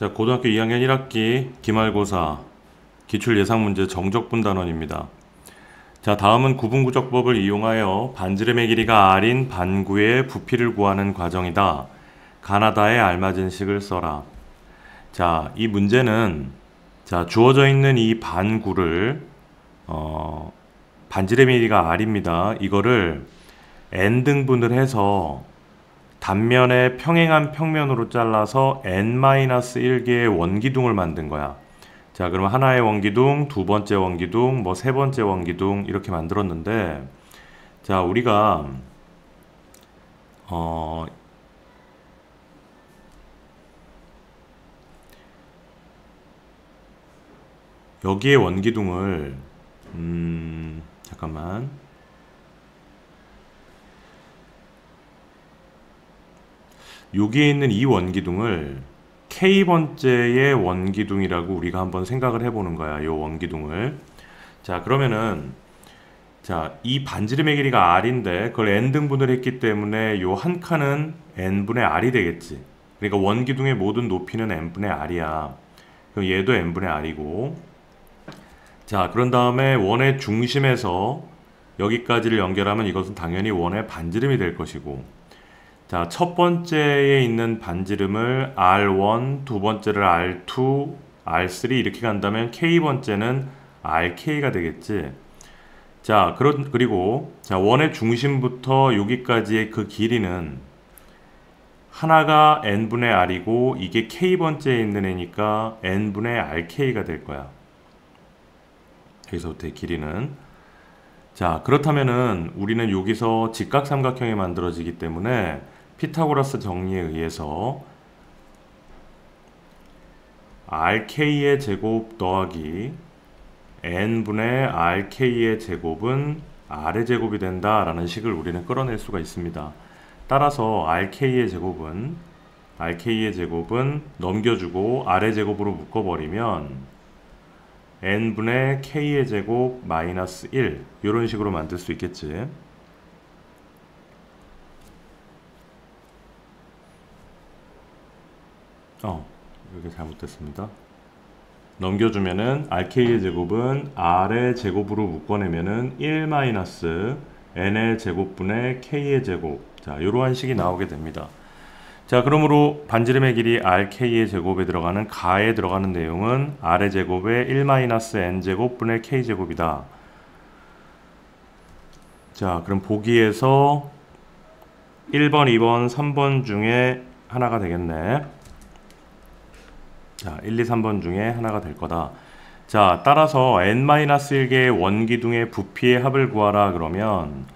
자, 고등학교 2학년 1학기 기말고사 기출예상문제 정적분단원입니다. 자, 다음은 구분구적법을 이용하여 반지름의 길이가 r인 반구의 부피를 구하는 과정이다. 가나다에 알맞은 식을 써라. 자, 이 문제는 주어져 있는 이 반구를 반지름의 길이가 r입니다. 이거를 n등분을 해서 단면에 평행한 평면으로 잘라서 n-1개의 원기둥을 만든 거야. 자, 그러면 하나의 원기둥, 두 번째 원기둥, 뭐 세 번째 원기둥 이렇게 만들었는데, 자, 우리가 여기에 원기둥을 잠깐만. 여기에 있는 이 원기둥을 K번째의 원기둥이라고 우리가 한번 생각을 해보는 거야. 이 원기둥을. 자, 그러면은 이 반지름의 길이가 r인데 그걸 n등분을 했기 때문에 요 한 칸은 n분의 r이 되겠지. 그러니까 원기둥의 모든 높이는 n분의 r이야. 그럼 얘도 n분의 r이고. 자, 그런 다음에 원의 중심에서 여기까지를 연결하면 이것은 당연히 원의 반지름이 될 것이고, 자, 첫 번째에 있는 반지름을 R1, 두 번째를 R2, R3 이렇게 간다면 K번째는 RK가 되겠지. 자, 그리고 원의 중심부터 여기까지의 그 길이는 하나가 n분의 r이고 이게 K번째에 있는 애니까 n분의 RK가 될 거야. 여기서부터의 길이는. 자, 그렇다면은 우리는 여기서 직각삼각형이 만들어지기 때문에 피타고라스 정리에 의해서 RK의 제곱 더하기 n분의 RK의 제곱은 R의 제곱이 된다라는 식을 우리는 끌어낼 수가 있습니다. 따라서 RK의 제곱은 넘겨주고 R의 제곱으로 묶어버리면 n분의 K의 제곱 마이너스 1 이런 식으로 만들 수 있겠지. 이게 잘못됐습니다. 넘겨주면은 RK의 제곱은 R의 제곱으로 묶어내면은 1 마이너스 n의 제곱분의 K의 제곱. 자, 이러한 식이 나오게 됩니다. 자, 그러므로 반지름의 길이 RK의 제곱에 들어가는 가에 들어가는 내용은 R의 제곱에 1 마이너스 n 제곱분의 K 제곱이다. 자, 그럼 보기에서 1번, 2번, 3번 중에 하나가 되겠네. 자, 1, 2, 3번 중에 하나가 될 거다. 자, 따라서 n-1개의 원기둥의 부피의 합을 구하라 그러면,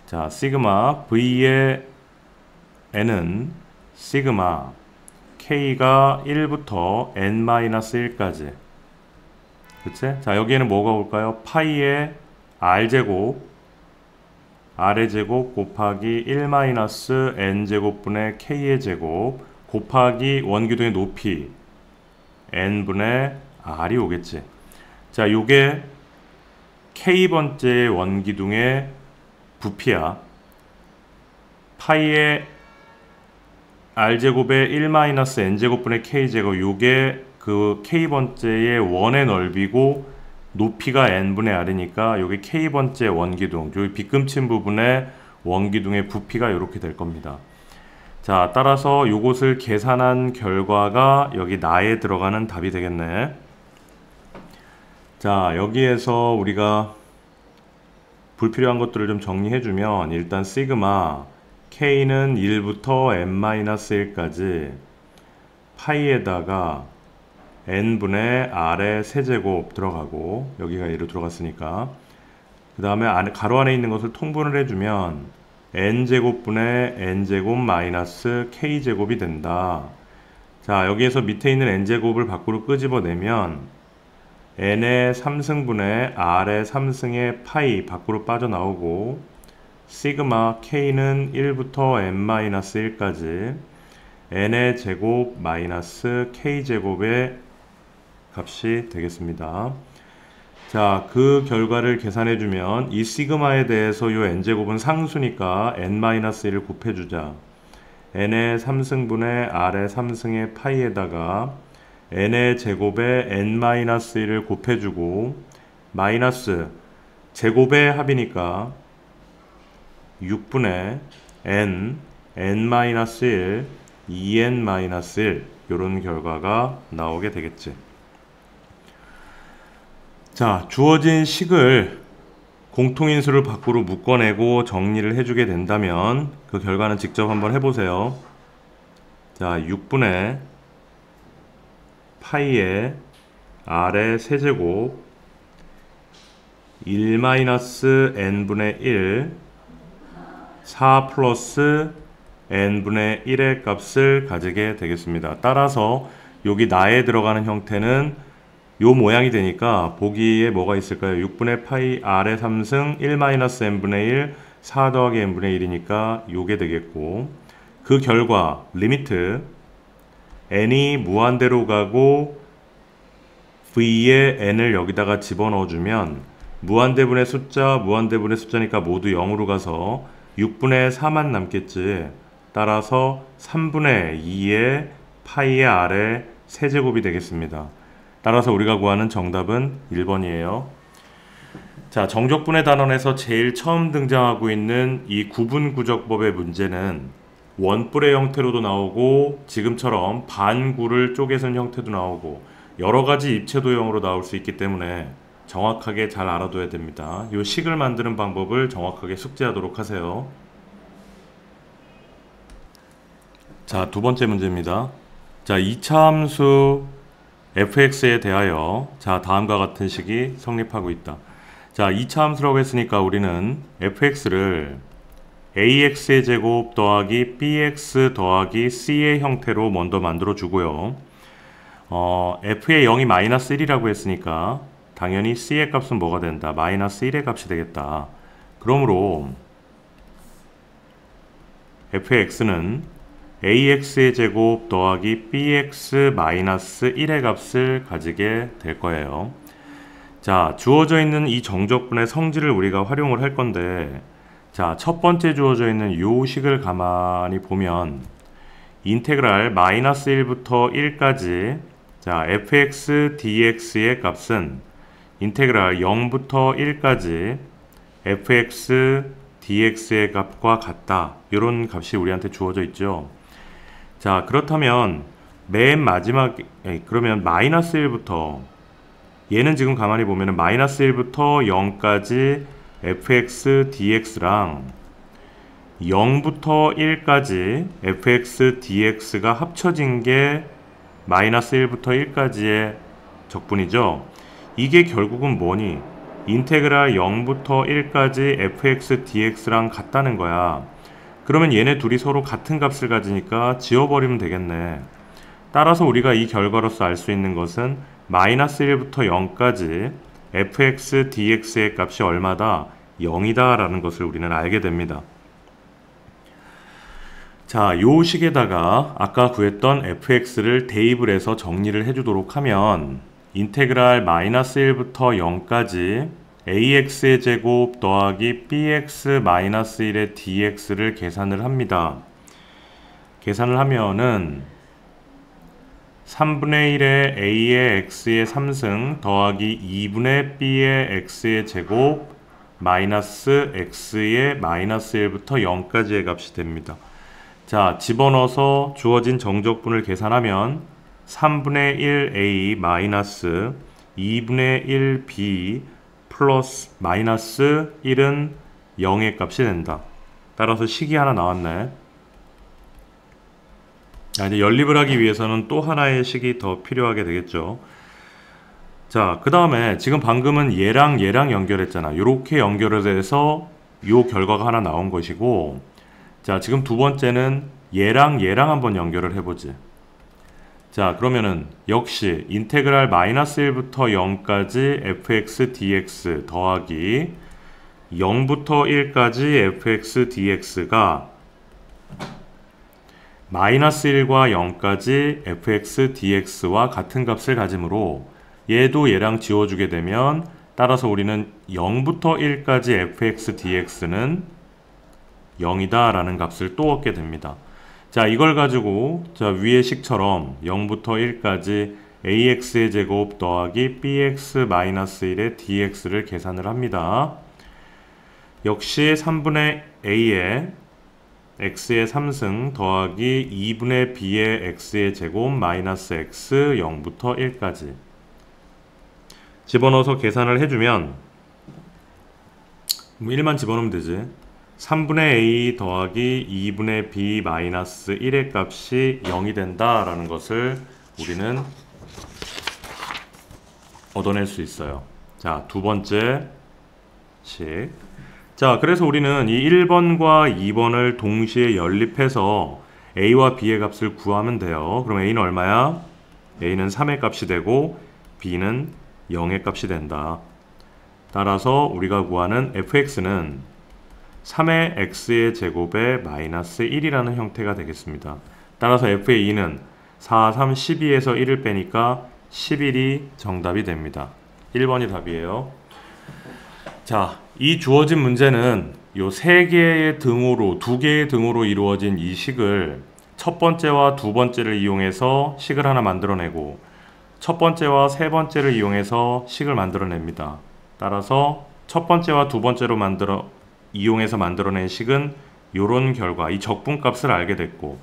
자, 시그마 V의 n은 시그마 K가 1부터 n-1까지. 그치? 자, 여기에는 뭐가 올까요? 파이의 R제곱, R의 제곱 곱하기 1-n제곱분의 K의 제곱 곱하기 원기둥의 높이 n분의 r이 오겠지. 자, 요게 K번째 원기둥의 부피야. 파이의 R제곱의 1-n제곱분의 K제곱, 요게 그 K번째의 원의 넓이고 높이가 n분의 r이니까 요게 K번째 원기둥, 요 빗금친 부분의 원기둥의 부피가 이렇게 될 겁니다. 자, 따라서 요것을 계산한 결과가 여기 나에 들어가는 답이 되겠네. 자, 여기에서 우리가 불필요한 것들을 좀 정리해주면, 일단 시그마 K는 1부터 n-1까지 파이에다가 n분의 r의 세제곱 들어가고, 여기가 얘로 들어갔으니까 그 다음에 가로 안에 있는 것을 통분을 해주면 n제곱분의 n제곱 마이너스 k제곱이 된다. 자, 여기에서 밑에 있는 n제곱을 밖으로 끄집어내면 n의 3승분의 r의 3승의 파이 밖으로 빠져나오고, 시그마 k는 1부터 n-1까지 n의 제곱 마이너스 k제곱의 값이 되겠습니다. 자, 그 결과를 계산해주면 이 시그마에 대해서 요 n제곱은 상수니까 n-1을 곱해주자. n의 3승분의 r의 3승의 파이에다가 n의 제곱에 n-1을 곱해주고 마이너스 제곱의 합이니까 6분의 n-1 2n-1 이런 결과가 나오게 되겠지. 자, 주어진 식을 공통인수를 밖으로 묶어내고 정리를 해주게 된다면 그 결과는 직접 한번 해보세요. 자, 6분의 파이의 r의 세제곱 1-n분의 1 4 플러스 n분의 1의 값을 가지게 되겠습니다. 따라서 여기 나에 들어가는 형태는 요 모양이 되니까 보기에 뭐가 있을까요? 6분의 파이 r의 3승 1-n분의 1 4 더하기 n분의 1이니까 요게 되겠고, 그 결과 리미트 n이 무한대로 가고 v에 n을 여기다가 집어넣어주면 무한대분의 숫자니까 모두 0으로 가서 6분의 4만 남겠지. 따라서 3분의 2의 파이의 r의 세제곱이 되겠습니다. 따라서 우리가 구하는 정답은 1번이에요. 자, 정적분의 단원에서 제일 처음 등장하고 있는 이 구분구적법의 문제는 원뿔의 형태로도 나오고 지금처럼 반구를 쪼개선 형태도 나오고 여러가지 입체도형으로 나올 수 있기 때문에 정확하게 잘 알아둬야 됩니다. 이 식을 만드는 방법을 정확하게 숙지하도록 하세요. 자, 두 번째 문제입니다. 자, 이차함수 fx에 대하여 자, 다음과 같은 식이 성립하고 있다. 자, 이차함수라고 했으니까 우리는 fx를 ax의 제곱 더하기 bx 더하기 c의 형태로 먼저 만들어 주고요. f의 0이 마이너스 1이라고 했으니까 당연히 c의 값은 뭐가 된다? 마이너스 1의 값이 되겠다. 그러므로 f의 x는 ax의 제곱 더하기 bx 마이너스 1의 값을 가지게 될 거예요. 자, 주어져 있는 이 정적분의 성질을 우리가 활용을 할 건데, 자, 첫 번째 주어져 있는 요 식을 가만히 보면 인테그랄 마이너스 1부터 1까지 자, fx dx의 값은 인테그랄 0부터 1까지 fx dx의 값과 같다. 이런 값이 우리한테 주어져 있죠. 자, 그렇다면 맨 마지막에 그러면 마이너스 1부터 얘는 지금 가만히 보면은 마이너스 1부터 0까지 fx dx랑 0부터 1까지 fx dx가 합쳐진 게 마이너스 1부터 1까지의 적분이죠. 이게 결국은 뭐니? 인테그랄 0부터 1까지 fx dx랑 같다는 거야. 그러면 얘네 둘이 서로 같은 값을 가지니까 지워버리면 되겠네. 따라서 우리가 이 결과로서 알 수 있는 것은 마이너스 1부터 0까지 fx dx의 값이 얼마다? 0이다 라는 것을 우리는 알게 됩니다. 자, 요 식에다가 아까 구했던 fx를 대입을 해서 정리를 해주도록 하면 인테그랄 마이너스 1부터 0까지 ax의 제곱 더하기 bx 마이너스 1의 dx를 계산을 합니다. 계산을 하면은 3분의 1의 a의 x의 3승 더하기 2분의 b의 x의 제곱 마이너스 x의 마이너스 1부터 0까지의 값이 됩니다. 자, 집어넣어서 주어진 정적분을 계산하면 3분의 1a 마이너스 2분의 1b 플러스 마이너스 1은 0의 값이 된다. 따라서 식이 하나 나왔네. 자, 이제 연립을 하기 위해서는 또 하나의 식이 더 필요하게 되겠죠. 자, 그 다음에 지금 방금은 얘랑 연결했잖아. 이렇게 연결을 해서 요 결과가 하나 나온 것이고, 자, 지금 두 번째는 얘랑 한번 연결을 해보지. 자, 그러면은 역시 인테그랄 마이너스 1부터 0까지 fx dx 더하기 0부터 1까지 fx dx가 마이너스 1과 0까지 fx dx와 같은 값을 가지므로 얘도 얘랑 지워주게 되면 따라서 우리는 0부터 1까지 fx dx는 0이다 라는 값을 또 얻게 됩니다. 자, 이걸 가지고 자, 위의 식처럼 0부터 1까지 ax의 제곱 더하기 bx 마이너스 1의 dx를 계산을 합니다. 역시 3분의 a의 x의 3승 더하기 2분의 b의 x의 제곱 마이너스 x 0부터 1까지 집어넣어서 계산을 해주면 1만 집어넣으면 되지. 3분의 a 더하기 2분의 b 마이너스 1의 값이 0이 된다라는 것을 우리는 얻어낼 수 있어요. 자, 두 번째 식. 자, 그래서 우리는 이 1번과 2번을 동시에 연립해서 a와 b의 값을 구하면 돼요. 그럼 a는 얼마야? a는 3의 값이 되고 b는 0의 값이 된다. 따라서 우리가 구하는 fx는 3의 x의 제곱에 마이너스 1이라는 형태가 되겠습니다. 따라서 f의 2는 4, 3, 12에서 1을 빼니까 11이 정답이 됩니다. 1번이 답이에요. 자, 이 주어진 문제는 요 세 개의 등호로, 두 개의 등호로 이루어진 이 식을 첫 번째와 두 번째를 이용해서 식을 하나 만들어내고 첫 번째와 세 번째를 이용해서 식을 만들어냅니다. 따라서 첫 번째와 두 번째로 이용해서 만들어낸 식은 요런 결과, 이 적분값을 알게 됐고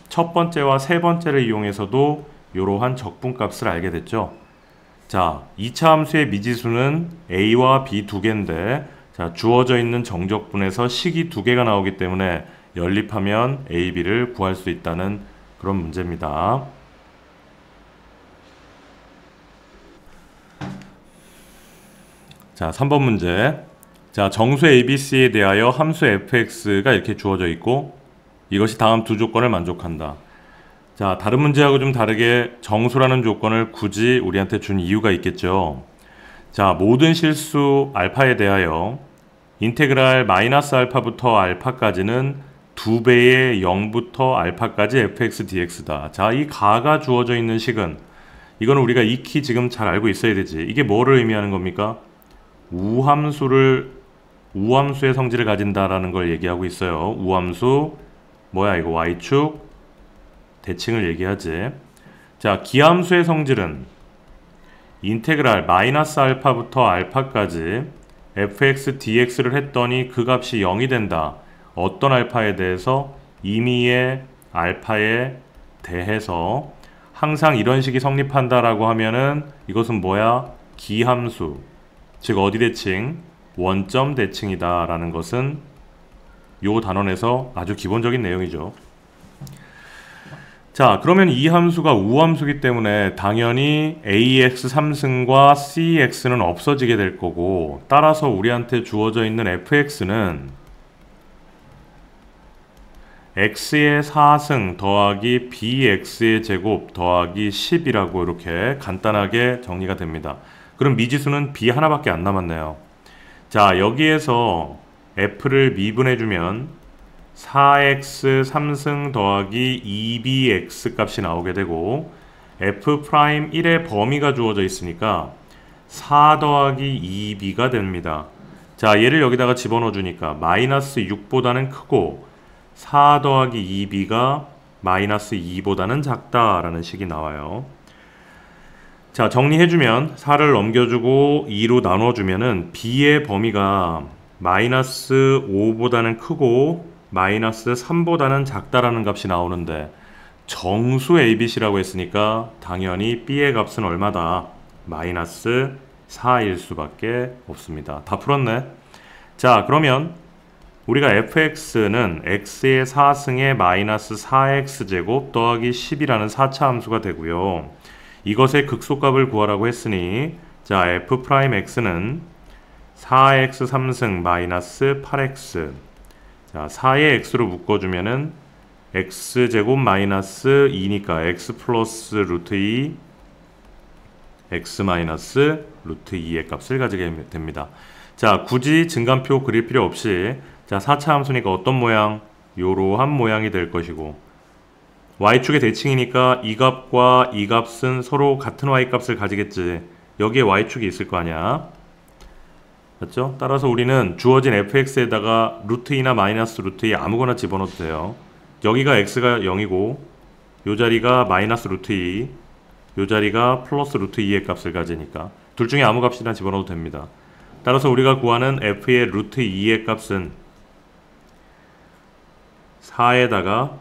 첫 번째와 세 번째를 이용해서도 이러한 적분값을 알게 됐죠. 자, 2차 함수의 미지수는 a와 b 두 개인데 자, 주어져 있는 정적분에서 식이 두 개가 나오기 때문에 연립하면 a, b를 구할 수 있다는 그런 문제입니다. 자, 3번 문제. 자, 정수 ABC에 대하여 함수 fx가 이렇게 주어져 있고 이것이 다음 두 조건을 만족한다. 자, 다른 문제하고 좀 다르게 정수라는 조건을 굳이 우리한테 준 이유가 있겠죠. 자, 모든 실수 알파에 대하여 인테그랄 마이너스 알파부터 알파까지는 2배의 0부터 알파까지 fx dx다. 자, 이 가가 주어져 있는 식은 이거는 우리가 익히 지금 잘 알고 있어야 되지. 이게 뭐를 의미하는 겁니까? 우함수의 성질을 가진다라는 걸 얘기하고 있어요. 우함수 뭐야 이거 y축 대칭을 얘기하지. 자, 기함수의 성질은 인테그랄 마이너스 알파부터 알파까지 fx dx를 했더니 그 값이 0이 된다. 어떤 알파에 대해서? 임의의 알파에 대해서 항상 이런 식이 성립한다라고 하면은 이것은 뭐야? 기함수. 즉 어디 대칭? 원점 대칭이다 라는 것은 요 단원에서 아주 기본적인 내용이죠. 자, 그러면 이 함수가 우함수기 때문에 당연히 ax 3승과 cx는 없어지게 될 거고 따라서 우리한테 주어져 있는 fx는 x의 4승 더하기 bx의 제곱 더하기 10이라고 이렇게 간단하게 정리가 됩니다. 그럼 미지수는 b 하나밖에 안 남았네요. 자, 여기에서 f를 미분해주면 4x 3승 더하기 2bx 값이 나오게 되고 f'1의 범위가 주어져 있으니까 4 더하기 2b가 됩니다. 자, 얘를 여기다가 집어넣어 주니까 마이너스 6보다는 크고 4 더하기 2b가 마이너스 2보다는 작다라는 식이 나와요. 자, 정리해주면 4를 넘겨주고 2로 나눠주면은 b의 범위가 마이너스 5보다는 크고 마이너스 3보다는 작다라는 값이 나오는데 정수 ABC라고 했으니까 당연히 b의 값은 얼마다? 마이너스 4일 수밖에 없습니다. 다 풀었네. 자, 그러면 우리가 fx는 x의 4승에 마이너스 4x제곱 더하기 10이라는 4차 함수가 되고요. 이것의 극소값을 구하라고 했으니 자, f'x는 4x 3승 마이너스 8x 자, 4의 x로 묶어주면은 x제곱 마이너스 2니까 x 플러스 루트 2 x 마이너스 루트 2의 값을 가지게 됩니다. 자, 굳이 증간표 그릴 필요 없이 자, 4차 함수니까 어떤 모양? 요러한 모양이 될 것이고 y축의 대칭이니까 이 값과 이 값은 서로 같은 y값을 가지겠지. 여기에 y축이 있을 거 아니야. 맞죠? 따라서 우리는 주어진 fx에다가 루트 2나 마이너스 루트 2 아무거나 집어넣어도 돼요. 여기가 x가 0이고 요 자리가 마이너스 루트 2, 요 자리가 플러스 루트 2의 값을 가지니까 둘 중에 아무 값이나 집어넣어도 됩니다. 따라서 우리가 구하는 f의 루트 2의 값은 4에다가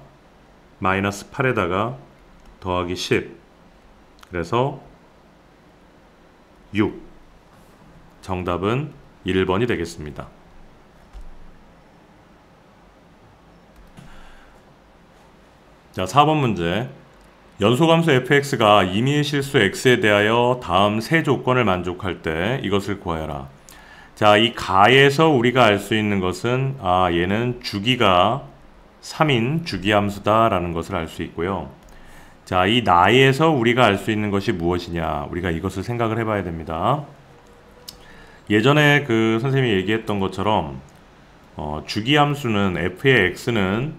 마이너스 8에다가 더하기 10, 그래서 6. 정답은 1번이 되겠습니다. 자, 4번 문제. 연소함수 fx가 임의실수 x에 대하여 다음 세 조건을 만족할 때 이것을 구하여라. 자, 이 가에서 우리가 알 수 있는 것은 얘는 주기가 3인 주기함수다 라는 것을 알 수 있고요. 자, 이 나에서 우리가 알 수 있는 것이 무엇이냐, 우리가 이것을 생각을 해봐야 됩니다. 예전에 그 선생님이 얘기했던 것처럼 주기함수는 f의 x는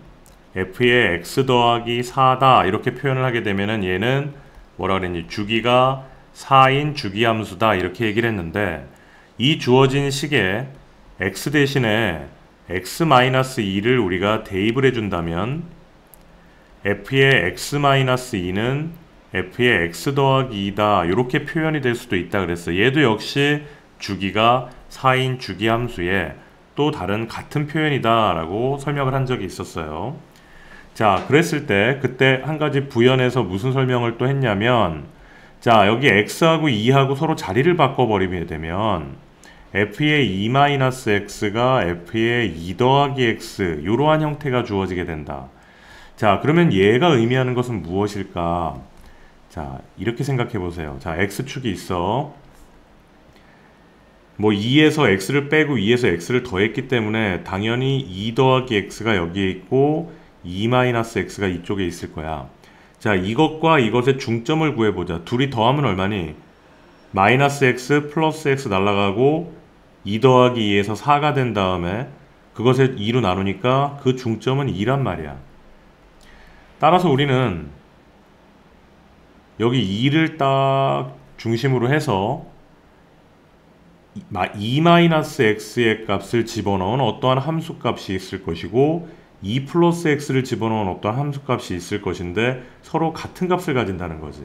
f의 x 더하기 4다 이렇게 표현을 하게 되면은 얘는 뭐라 그랬니, 주기가 4인 주기함수다 이렇게 얘기를 했는데, 이 주어진 식에 x 대신에 x-2를 우리가 대입을 해준다면 f의 x-2는 f의 x 더하기 2다 이렇게 표현이 될 수도 있다 그랬어요. 얘도 역시 주기가 4인 주기함수의 또 다른 같은 표현이다 라고 설명을 한 적이 있었어요. 자, 그랬을 때 그때 한 가지 부연해서 무슨 설명을 또 했냐면, 자, 여기 x하고 2하고 서로 자리를 바꿔버리게 되면 f의 2-x가 f의 2 더하기 x 이러한 형태가 주어지게 된다. 자, 그러면 얘가 의미하는 것은 무엇일까? 자, 이렇게 생각해 보세요. 자, x축이 있어. 뭐 2에서 x를 빼고 2에서 x를 더했기 때문에 당연히 2 더하기 x가 여기에 있고 2-x가 이쪽에 있을 거야. 자, 이것과 이것의 중점을 구해보자. 둘이 더하면 얼마니? 마이너스 x 플러스 x 날라가고 2 더하기 2에서 4가 된 다음에 그것을 2로 나누니까 그 중점은 2란 말이야. 따라서 우리는 여기 2를 딱 중심으로 해서 2-x의 값을 집어넣은 어떠한 함수값이 있을 것이고 2 플러스 x를 집어넣은 어떠한 함수값이 있을 것인데 서로 같은 값을 가진다는 거지.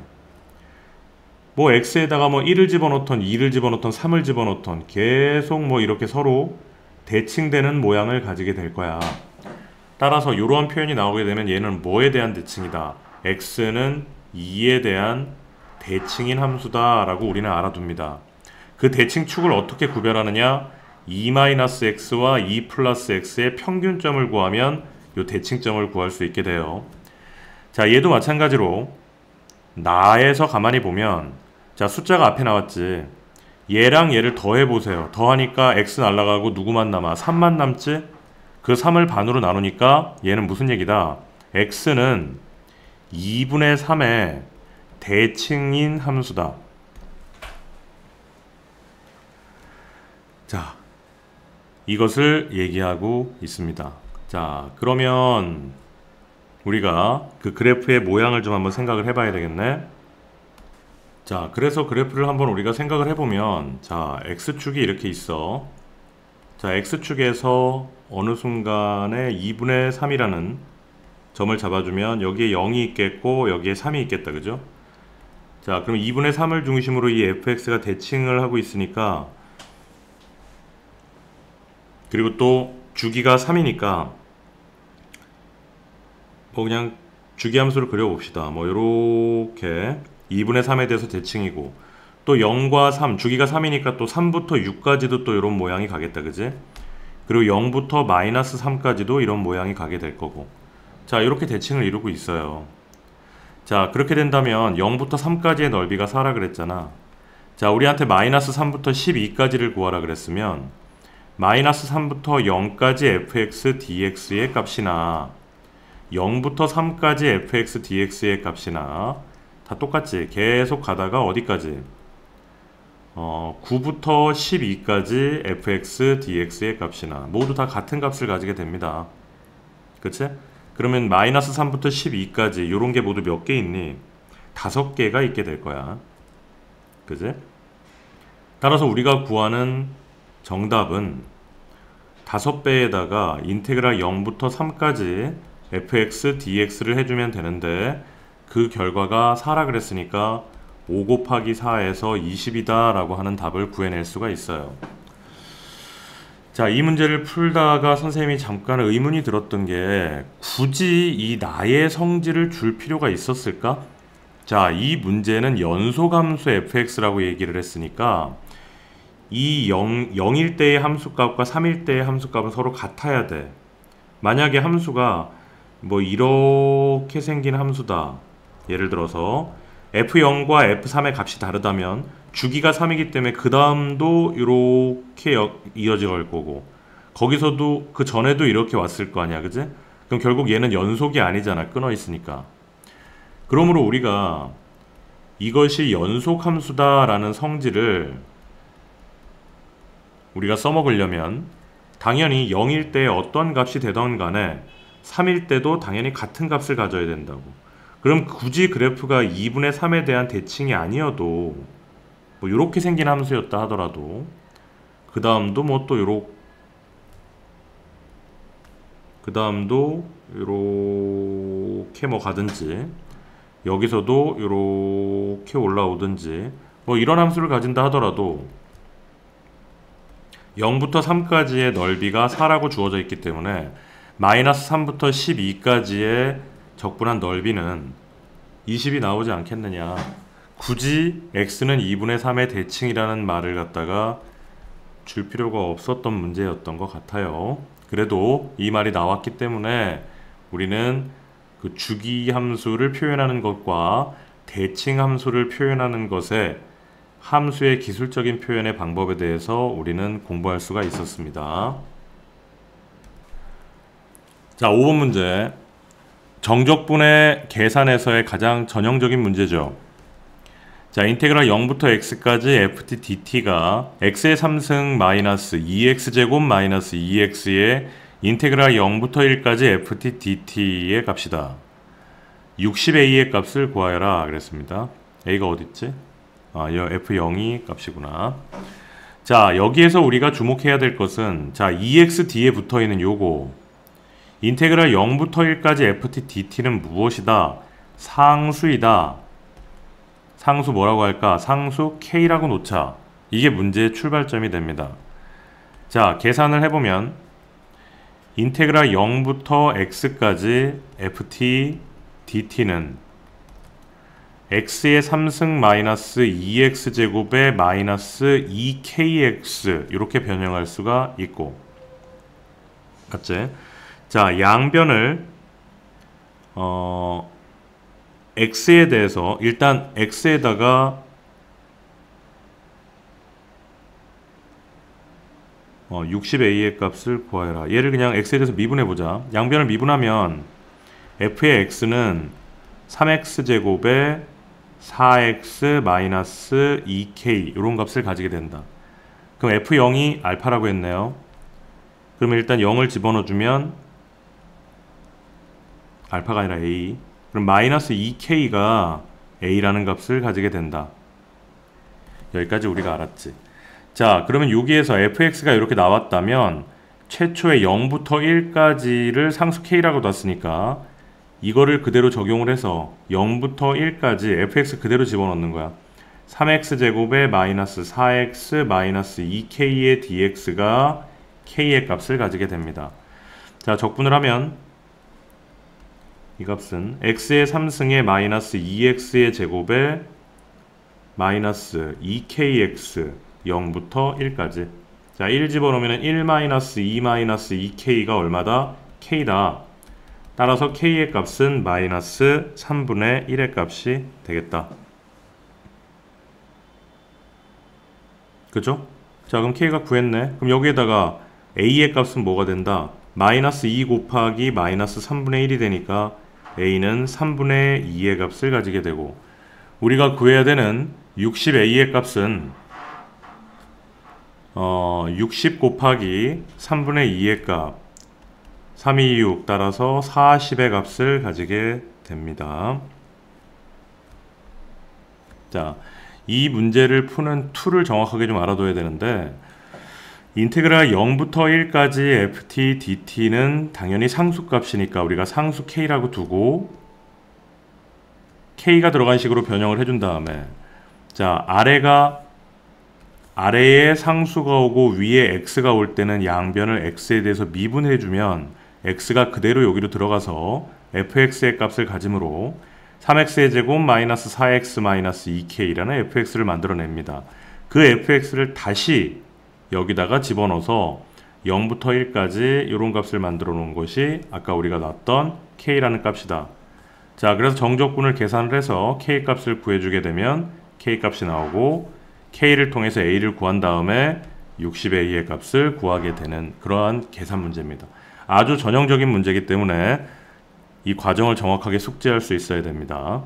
뭐 x에다가 뭐 1을 집어넣던 2를 집어넣던 3을 집어넣던 계속 뭐 이렇게 서로 대칭되는 모양을 가지게 될 거야. 따라서 이러한 표현이 나오게 되면 얘는 뭐에 대한 대칭이다? x는 2에 대한 대칭인 함수다 라고 우리는 알아둡니다. 그 대칭축을 어떻게 구별하느냐? 2-x와 2 플러스 x의 평균점을 구하면 이 대칭점을 구할 수 있게 돼요. 자, 얘도 마찬가지로 나에서 가만히 보면, 자, 숫자가 앞에 나왔지. 얘랑 얘를 더해보세요. 더하니까 x 날라가고 누구만 남아? 3만 남지? 그 3을 반으로 나누니까 얘는 무슨 얘기다? x는 2분의 3의 대칭인 함수다. 자, 이것을 얘기하고 있습니다. 자, 그러면 우리가 그 그래프의 모양을 좀 한번 생각을 해봐야 되겠네. 자, 그래서 그래프를 한번 우리가 생각을 해보면, 자, x축이 이렇게 있어. 자, x축에서 어느 순간에 2분의 3이라는 점을 잡아주면 여기에 0이 있겠고 여기에 3이 있겠다, 그죠? 자, 그럼 2분의 3을 중심으로 이 fx가 대칭을 하고 있으니까, 그리고 또 주기가 3이니까 뭐 그냥 주기함수를 그려봅시다. 뭐 요렇게 2분의 3에 대해서 대칭이고, 또 0과 3, 주기가 3이니까 또 3부터 6까지도 또 이런 모양이 가겠다, 그지? 그리고 0부터 마이너스 3까지도 이런 모양이 가게 될 거고. 자, 이렇게 대칭을 이루고 있어요. 자, 그렇게 된다면 0부터 3까지의 넓이가 4라 그랬잖아. 자, 우리한테 마이너스 3부터 12까지를 구하라 그랬으면 마이너스 3부터 0까지 fx dx의 값이나 0부터 3까지 fx dx의 값이나 다 똑같지. 계속 가다가 어디까지? 9부터 12까지 fx dx의 값이나 모두 다 같은 값을 가지게 됩니다. 그치? 그러면 마이너스 3부터 12까지 요런 게 모두 몇 개 있니? 5개가 있게 될 거야. 그치? 따라서 우리가 구하는 정답은 5배에다가 인테그랄 0부터 3까지 fx dx를 해주면 되는데 그 결과가 4라 그랬으니까 5 곱하기 4에서 20이다 라고 하는 답을 구해낼 수가 있어요. 자, 이 문제를 풀다가 선생님이 잠깐 의문이 들었던 게 굳이 이 나의 성질을 줄 필요가 있었을까? 자, 이 문제는 연소함수 fx라고 얘기를 했으니까 이 0일 때의 함수값과 3일 때의 함수값은 서로 같아야 돼. 만약에 함수가 뭐 이렇게 생긴 함수다. 예를 들어서 f0과 f3의 값이 다르다면 주기가 3이기 때문에 그 다음도 이렇게 이어져 갈 거고 거기서도 그 전에도 이렇게 왔을 거 아니야, 그지? 그럼 결국 얘는 연속이 아니잖아, 끊어 있으니까. 그러므로 우리가 이것이 연속함수다라는 성질을 우리가 써먹으려면 당연히 0일 때 어떤 값이 되던 간에 3일 때도 당연히 같은 값을 가져야 된다고. 그럼 굳이 그래프가 2분의 3에 대한 대칭이 아니어도 뭐 이렇게 생긴 함수였다 하더라도 그 다음도 뭐 또 그 다음도 이렇게 뭐 가든지 여기서도 이렇게 올라오든지 뭐 이런 함수를 가진다 하더라도 0부터 3까지의 넓이가 4라고 주어져 있기 때문에 마이너스 3부터 12까지의 적분한 넓이는 20이 나오지 않겠느냐. 굳이 x는 2분의 3의 대칭이라는 말을 갖다가 줄 필요가 없었던 문제였던 것 같아요. 그래도 이 말이 나왔기 때문에 우리는 그 주기 함수를 표현하는 것과 대칭 함수를 표현하는 것에 함수의 기술적인 표현의 방법에 대해서 우리는 공부할 수가 있었습니다. 자, 5번 문제. 정적분의 계산에서의 가장 전형적인 문제죠. 자, 인테그랄 0부터 x까지 ft dt가 x의 3승 마이너스 2x제곱 마이너스 2x의 인테그랄 0부터 1까지 ft dt의 값이다. 60a의 값을 구하여라 그랬습니다. a가 어딨지? 아, f0이 값이구나. 자, 여기에서 우리가 주목해야 될 것은 자, 2x 뒤에 붙어있는 요거 인테그랄 0부터 1까지 ft dt는 무엇이다? 상수이다. 상수 뭐라고 할까? 상수 k라고 놓자. 이게 문제의 출발점이 됩니다. 자, 계산을 해보면 인테그랄 0부터 x까지 ft dt는 x의 3승 마이너스 2x제곱에 마이너스 2kx 이렇게 변형할 수가 있고 맞지? 자, 양변을 x에 대해서 일단 x에다가 60a의 값을 구하여라. 얘를 그냥 x에 대해서 미분해보자. 양변을 미분하면 f의 x는 3x제곱에 4x 마이너스 2k 이런 값을 가지게 된다. 그럼 f0이 알파라고 했네요. 그러면 일단 0을 집어넣어주면 알파가 아니라 a. 그럼 마이너스 2k가 a라는 값을 가지게 된다. 여기까지 우리가 알았지. 자, 그러면 여기에서 fx가 이렇게 나왔다면 최초의 0부터 1까지를 상수 k라고 놨으니까 이거를 그대로 적용을 해서 0부터 1까지 fx 그대로 집어넣는 거야. 3x제곱에 마이너스 4x 마이너스 2k의 dx가 k의 값을 가지게 됩니다. 자, 적분을 하면 이 값은 x의 3승에 마이너스 2x의 제곱에 마이너스 2kx 0부터 1까지. 자, 1 집어넣으면 1 마이너스 2 마이너스 2k가 얼마다? k다. 따라서 k의 값은 마이너스 3분의 1의 값이 되겠다. 그죠? 자, 그럼 k가 구했네. 그럼 여기에다가 a의 값은 뭐가 된다? 마이너스 2 곱하기 마이너스 3분의 1이 되니까 a는 3분의 2의 값을 가지게 되고 우리가 구해야 되는 60a의 값은 60 곱하기 3분의 2의 값 3, 2, 6 따라서 40의 값을 가지게 됩니다. 자, 이 문제를 푸는 툴을 정확하게 좀 알아둬야 되는데 인테그랄 0부터 1까지 ft dt는 당연히 상수값이니까 우리가 상수 k라고 두고 k가 들어간 식으로 변형을 해준 다음에 자 아래에 상수가 오고 위에 x가 올 때는 양변을 x에 대해서 미분해주면 x가 그대로 여기로 들어가서 fx의 값을 가지므로 3x의 제곱 마이너스 4x 마이너스 2k라는 fx를 만들어냅니다. 그 fx를 다시 여기다가 집어넣어서 0부터 1까지 이런 값을 만들어 놓은 것이 아까 우리가 놨던 k라는 값이다. 자, 그래서 정적분을 계산을 해서 k 값을 구해주게 되면 k 값이 나오고 k를 통해서 a를 구한 다음에 60a의 값을 구하게 되는 그러한 계산 문제입니다. 아주 전형적인 문제이기 때문에 이 과정을 정확하게 숙지할 수 있어야 됩니다.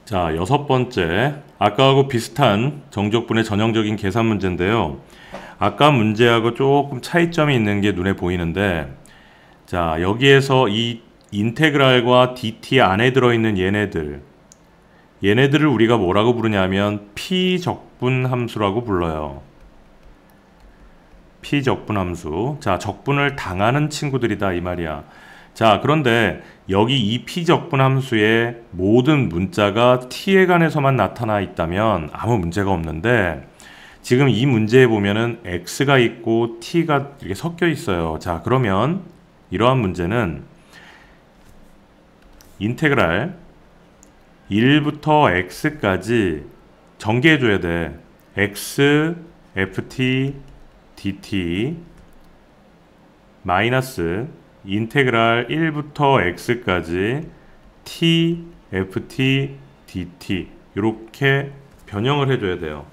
자, 6번째, 아까하고 비슷한 정적분의 전형적인 계산 문제인데요. 아까 문제하고 조금 차이점이 있는 게 눈에 보이는데, 자, 여기에서 이 인테그랄과 dt 안에 들어있는 얘네들을 우리가 뭐라고 부르냐면 피적분 함수라고 불러요. 피적분 함수. 자, 적분을 당하는 친구들이다 이 말이야. 자, 그런데 여기 이 피적분 함수의 모든 문자가 t에 관해서만 나타나 있다면 아무 문제가 없는데 지금 이 문제에 보면은 x가 있고 t가 이렇게 섞여 있어요. 자, 그러면 이러한 문제는 인테그랄 1부터 x까지 전개해줘야 돼. x, ft, dt 마이너스 인테그랄 1부터 x까지 t, ft, dt 이렇게 변형을 해줘야 돼요.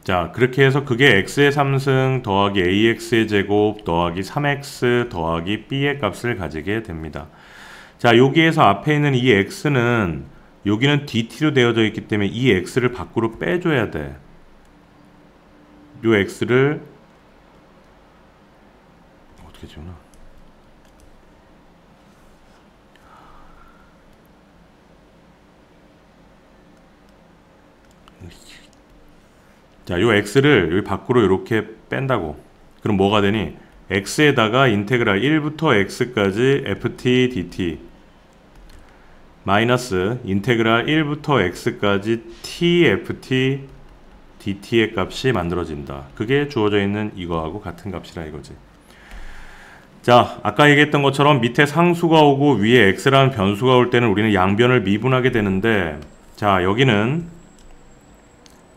자, 그렇게 해서 그게 x의 3승 더하기 ax의 제곱 더하기 3x 더하기 b의 값을 가지게 됩니다. 자, 여기에서 앞에 있는 이 x는 여기는 dt로 되어져 있기 때문에 이 x를 밖으로 빼줘야 돼. 요 x를 어떻게 지우나? 자, 요 x를 여기 밖으로 이렇게 뺀다고. 그럼 뭐가 되니? x에다가 인테그랄 1부터 x까지 ft dt 마이너스 인테그랄 1부터 x까지 t ft dt의 값이 만들어진다. 그게 주어져 있는 이거하고 같은 값이라 이거지. 자, 아까 얘기했던 것처럼 밑에 상수가 오고 위에 x라는 변수가 올 때는 우리는 양변을 미분하게 되는데, 자, 여기는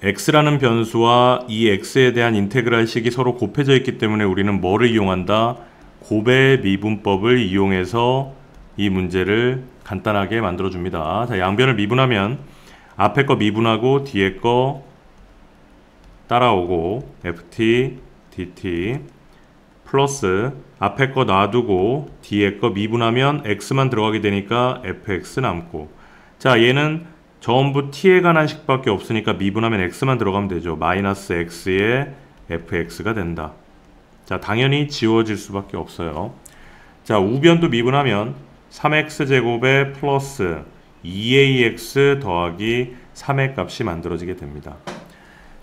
x라는 변수와 이 x에 대한 인테그랄식이 서로 곱해져 있기 때문에 우리는 뭐를 이용한다? 곱의 미분법을 이용해서 이 문제를 간단하게 만들어줍니다. 자, 양변을 미분하면 앞에 거 미분하고 뒤에 거 따라오고 ft, dt 플러스 앞에 거 놔두고 뒤에 거 미분하면 x만 들어가게 되니까 fx 남고, 자, 얘는 전부 t에 관한 식밖에 없으니까 미분하면 x만 들어가면 되죠. 마이너스 x에 fx가 된다. 자, 당연히 지워질 수밖에 없어요. 자, 우변도 미분하면 3x제곱에 플러스 2ax 더하기 3의 값이 만들어지게 됩니다.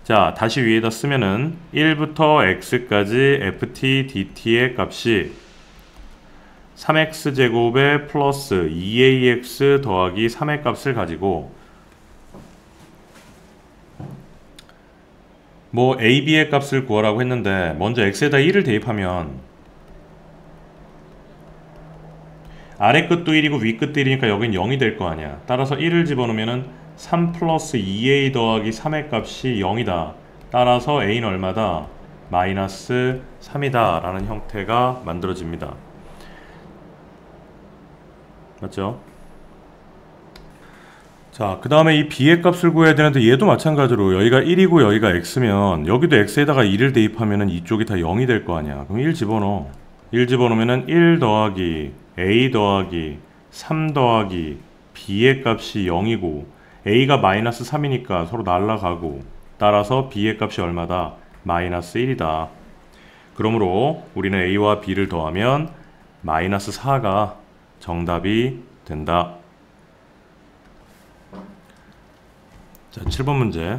자, 다시 위에다 쓰면은 1부터 x까지 ft dt의 값이 3x제곱에 플러스 2ax 더하기 3의 값을 가지고 뭐 a, b의 값을 구하라고 했는데 먼저 x에다 1을 대입하면 아래 끝도 1이고 위 끝도 1이니까 여긴 0이 될 거 아니야. 따라서 1을 집어넣으면은 3 플러스 2a 더하기 3의 값이 0이다. 따라서 a는 얼마다? 마이너스 3이다 라는 형태가 만들어집니다. 맞죠? 자, 그 다음에 이 b의 값을 구해야 되는데 얘도 마찬가지로 여기가 1이고 여기가 x면 여기도 x에다가 1을 대입하면은 이쪽이 다 0이 될 거 아니야. 그럼 1 집어넣어. 1 집어넣으면은 1 더하기 a 더하기 3 더하기 b의 값이 0이고 a가 마이너스 3이니까 서로 날라가고, 따라서 b의 값이 얼마다? 마이너스 1이다. 그러므로 우리는 a와 b를 더하면 마이너스 4가 정답이 된다. 자, 7번 문제.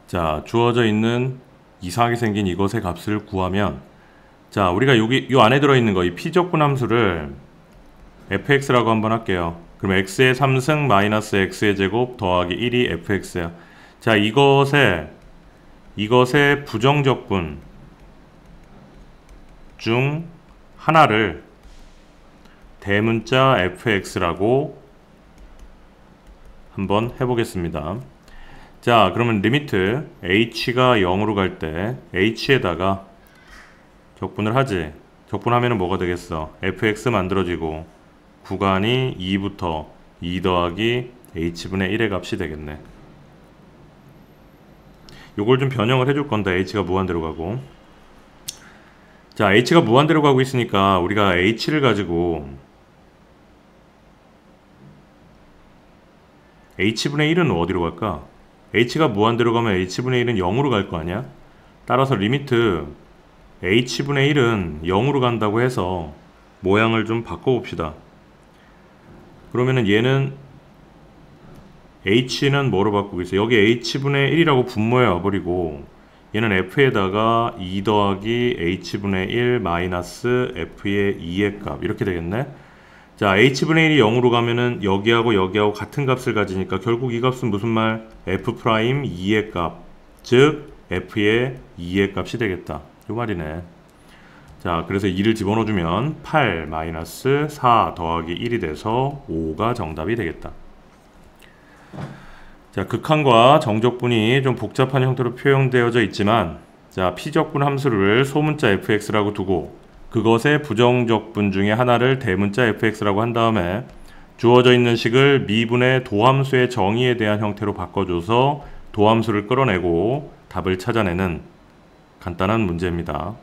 자, 주어져 있는 이상하게 생긴 이것의 값을 구하면, 자, 우리가 여기 요 안에 들어있는 거 이 피적분 함수를 fx라고 한번 할게요. 그럼 x의 3승 마이너스 x의 제곱 더하기 1이 fx야. 자, 이것의 부정적분 중 하나를 대문자 fx라고 한번 해보겠습니다. 자, 그러면 리미트 h가 0으로 갈 때 h에다가 적분을 하지. 적분하면 뭐가 되겠어? fx 만들어지고 구간이 2부터 2 더하기 h분의 1의 값이 되겠네. 요걸 좀 변형을 해줄 건데 h가 무한대로 가고, 자, h가 무한대로 가고 있으니까 우리가 h를 가지고 h분의 1은 어디로 갈까? h가 무한대로 가면 h분의 1은 0으로 갈 거 아니야? 따라서 리미트 h분의 1은 0으로 간다고 해서 모양을 좀 바꿔봅시다. 그러면은 얘는 h는 뭐로 바꾸고 있어? 여기 h분의 1이라고 분모해 와버리고 얘는 f에다가 2 더하기 h분의 1 마이너스 f의 2의 값 이렇게 되겠네. 자, h분의 1이 0으로 가면은 여기하고 여기하고 같은 값을 가지니까 결국 이 값은 무슨 말? f 프라임 2의 값, 즉 f의 2의 값이 되겠다. 이 말이네. 자, 그래서 2를 집어넣어주면 8 마이너스 4 더하기 1이 돼서 5가 정답이 되겠다. 자, 극한과 정적분이 좀 복잡한 형태로 표현되어져 있지만, 자, 피적분 함수를 소문자 fx라고 두고 그것의 부정적분 중에 하나를 대문자 fx라고 한 다음에 주어져 있는 식을 미분의 도함수의 정의에 대한 형태로 바꿔줘서 도함수를 끌어내고 답을 찾아내는 간단한 문제입니다.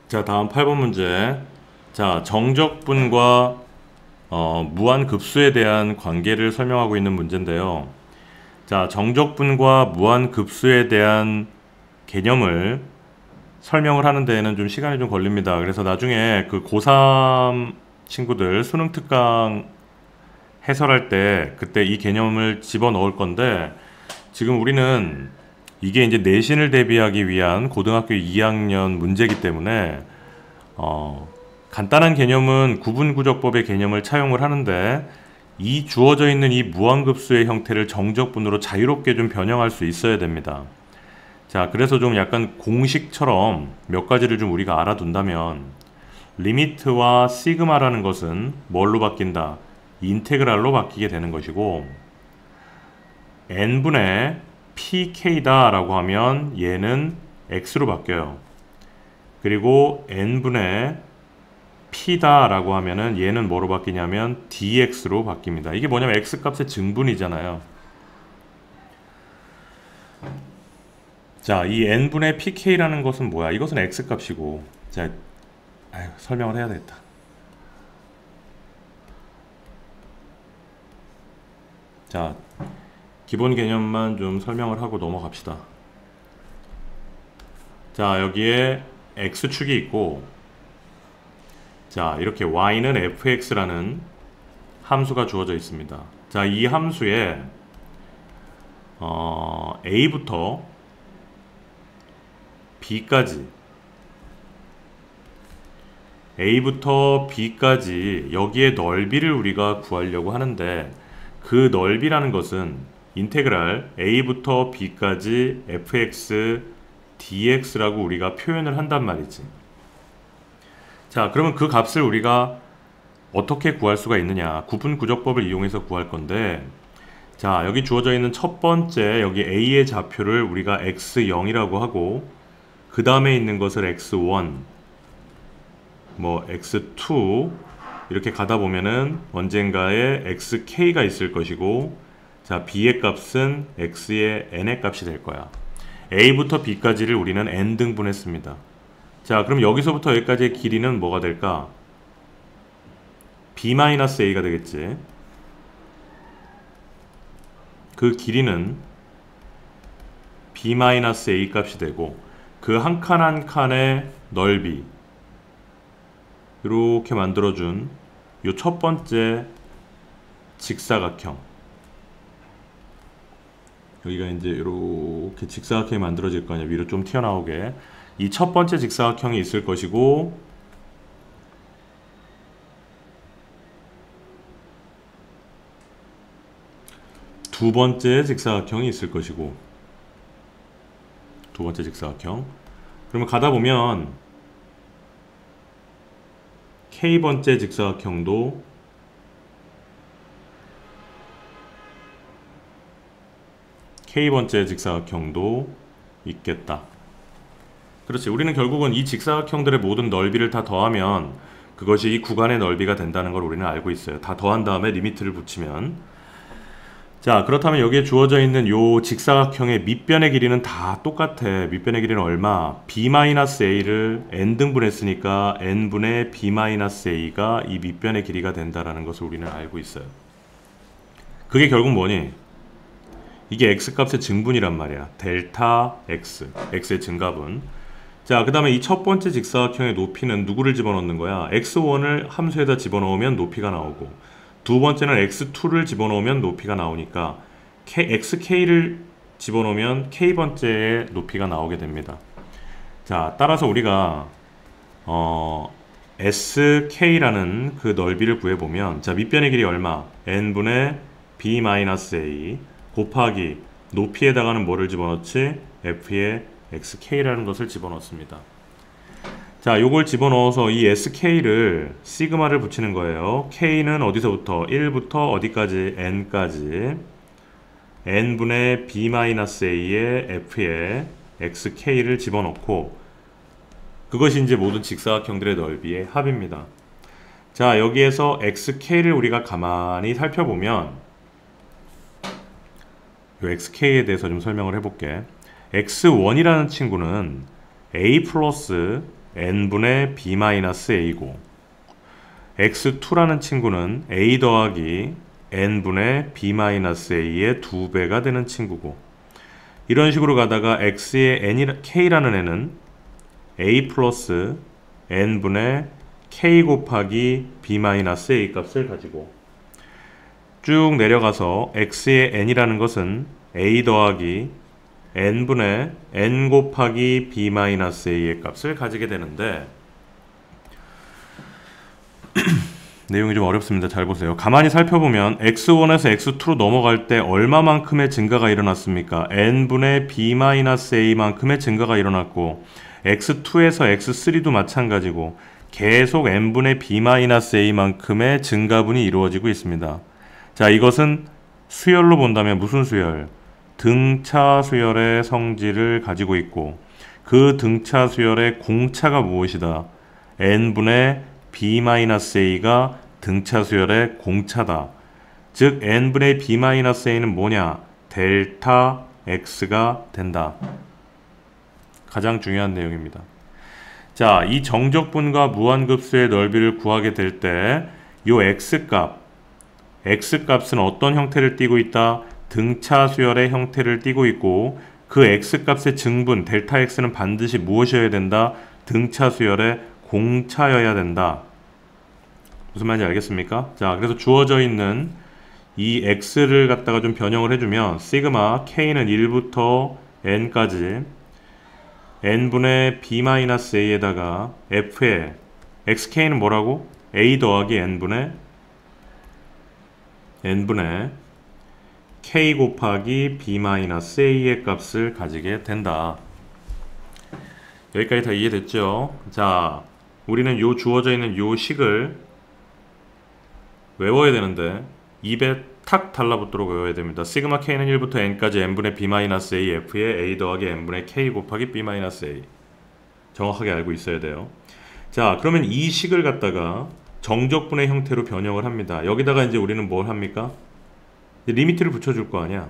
자, 다음 8번 문제. 자, 정적분과 무한급수에 대한 관계를 설명하고 있는 문제인데요. 자, 정적분과 무한급수에 대한 개념을 설명을 하는 데에는 좀 시간이 좀 걸립니다. 그래서 나중에 그 고3 친구들 수능 특강 해설할 때 그때 이 개념을 집어넣을 건데, 지금 우리는 이게 이제 내신을 대비하기 위한 고등학교 2학년 문제이기 때문에 간단한 개념은 구분구적법의 개념을 차용을 하는데, 이 주어져 있는 이 무한급수의 형태를 정적분으로 자유롭게 좀 변형할 수 있어야 됩니다. 자, 그래서 좀 약간 공식처럼 몇 가지를 좀 우리가 알아둔다면, 리미트와 시그마라는 것은 뭘로 바뀐다? 인테그랄로 바뀌게 되는 것이고, n분의 pk다 라고 하면 얘는 x로 바뀌어요. 그리고 n분의 p다 라고 하면은 얘는 뭐로 바뀌냐면 dx로 바뀝니다. 이게 뭐냐면 x값의 증분이잖아요. 자, 이 n분의 pk라는 것은 뭐야? 이것은 x값이고, 자, 설명을 해야 되겠다. 자, 기본 개념만 좀 설명을 하고 넘어갑시다. 자, 여기에 x축이 있고, 자, 이렇게 y는 fx라는 함수가 주어져 있습니다. 자, 이 함수에 a부터 b까지 여기에 넓이를 우리가 구하려고 하는데, 그 넓이라는 것은 인테그랄 a부터 b까지 fx dx라고 우리가 표현을 한단 말이지. 자, 그러면 그 값을 우리가 어떻게 구할 수가 있느냐? 구분구적법을 이용해서 구할 건데, 자, 여기 주어져 있는 첫 번째 여기 a의 좌표를 우리가 x0이라고 하고, 그 다음에 있는 것을 x1, 뭐 x2 이렇게 가다 보면은 언젠가에 xk가 있을 것이고, 자, b의 값은 x의 n의 값이 될 거야. a부터 b까지를 우리는 n 등분했습니다. 자, 그럼 여기서부터 여기까지의 길이는 뭐가 될까? b-a가 되겠지. 그 길이는 b-a 값이 되고, 그 한 칸 한 칸의 넓이 이렇게 만들어준 요 첫 번째 직사각형, 여기가 이제 이렇게 직사각형이 만들어질 거 아니야. 위로 좀 튀어나오게. 이 첫 번째 직사각형이 있을 것이고, 두 번째 직사각형이 있을 것이고, 두 번째 직사각형. 그러면 가다 보면 K번째 직사각형도 K번째 직사각형도 있겠다. 그렇지. 우리는 결국은 이 직사각형들의 모든 넓이를 다 더하면 그것이 이 구간의 넓이가 된다는 걸 우리는 알고 있어요. 다 더한 다음에 리미트를 붙이면. 자, 그렇다면 여기에 주어져 있는 요 직사각형의 밑변의 길이는 다 똑같아. 밑변의 길이는 얼마? b-a를 n등분 했으니까 n분의 b-a가 이 밑변의 길이가 된다라는 것을 우리는 알고 있어요. 그게 결국 뭐니? 이게 x값의 증분이란 말이야. 델타 x, x의 증가분. 자, 그 다음에 이 첫 번째 직사각형의 높이는 누구를 집어넣는 거야? x1을 함수에다 집어넣으면 높이가 나오고, 두 번째는 x2를 집어넣으면 높이가 나오니까 xk를 집어넣으면 k번째의 높이가 나오게 됩니다. 자, 따라서 우리가 sk라는 그 넓이를 구해보면, 자, 밑변의 길이 얼마? n분의 b-a 곱하기 높이에다가는 뭐를 집어넣지? f의 xk라는 것을 집어넣습니다. 자, 요걸 집어넣어서 이 sk를 시그마를 붙이는 거예요. k는 어디서부터? 1부터 어디까지? n까지 n분의 b-a의 f의 xk를 집어넣고, 그것이 이제 모든 직사각형들의 넓이의 합입니다. 자, 여기에서 xk를 우리가 가만히 살펴보면 요 xk에 대해서 좀 설명을 해볼게. x1이라는 친구는 a 플러스 n분의 b-a고, x2라는 친구는 a 더하기 n분의 b-a의 2배가 되는 친구고, 이런 식으로 가다가 x의 k라는 애는 a 플러스 n분의 k 곱하기 b-a 값을 가지고, 쭉 내려가서 x의 n이라는 것은 a 더하기 n분의 n 곱하기 b-a의 값을 가지게 되는데, 내용이 좀 어렵습니다. 잘 보세요. 가만히 살펴보면 x1에서 x2로 넘어갈 때 얼마만큼의 증가가 일어났습니까? n분의 b-a만큼의 증가가 일어났고, x2에서 x3도 마찬가지고 계속 n분의 b-a만큼의 증가분이 이루어지고 있습니다. 자, 이것은 수열로 본다면 무슨 수열? 등차 수열의 성질을 가지고 있고, 그 등차 수열의 공차가 무엇이다? n분의 b-a가 등차 수열의 공차다. 즉 n분의 b-a는 뭐냐? 델타 x가 된다. 가장 중요한 내용입니다. 자, 이 정적분과 무한급수의 넓이를 구하게 될 때 요 x값은 어떤 형태를 띠고 있다? 등차 수열의 형태를 띠고 있고, 그 x값의 증분 델타 x는 반드시 무엇이어야 된다? 등차 수열의 공차여야 된다. 무슨 말인지 알겠습니까? 자, 그래서 주어져 있는 이 x를 갖다가 좀 변형을 해주면 시그마 k는 1부터 n까지 n분의 b-a에다가 f의 xk는 뭐라고? a 더하기 n분의 k 곱하기 b-a의 값을 가지게 된다. 여기까지 다 이해됐죠? 자, 우리는 요 주어져 있는 요 식을 외워야 되는데 입에 탁 달라붙도록 외워야 됩니다. 시그마 k는 1부터 n까지 n분의 b-a f의 a 더하기 n분의 k 곱하기 b-a. 정확하게 알고 있어야 돼요. 자, 그러면 이 식을 갖다가 정적분의 형태로 변형을 합니다. 여기다가 이제 우리는 뭘 합니까? 리미트를 붙여줄 거 아니야.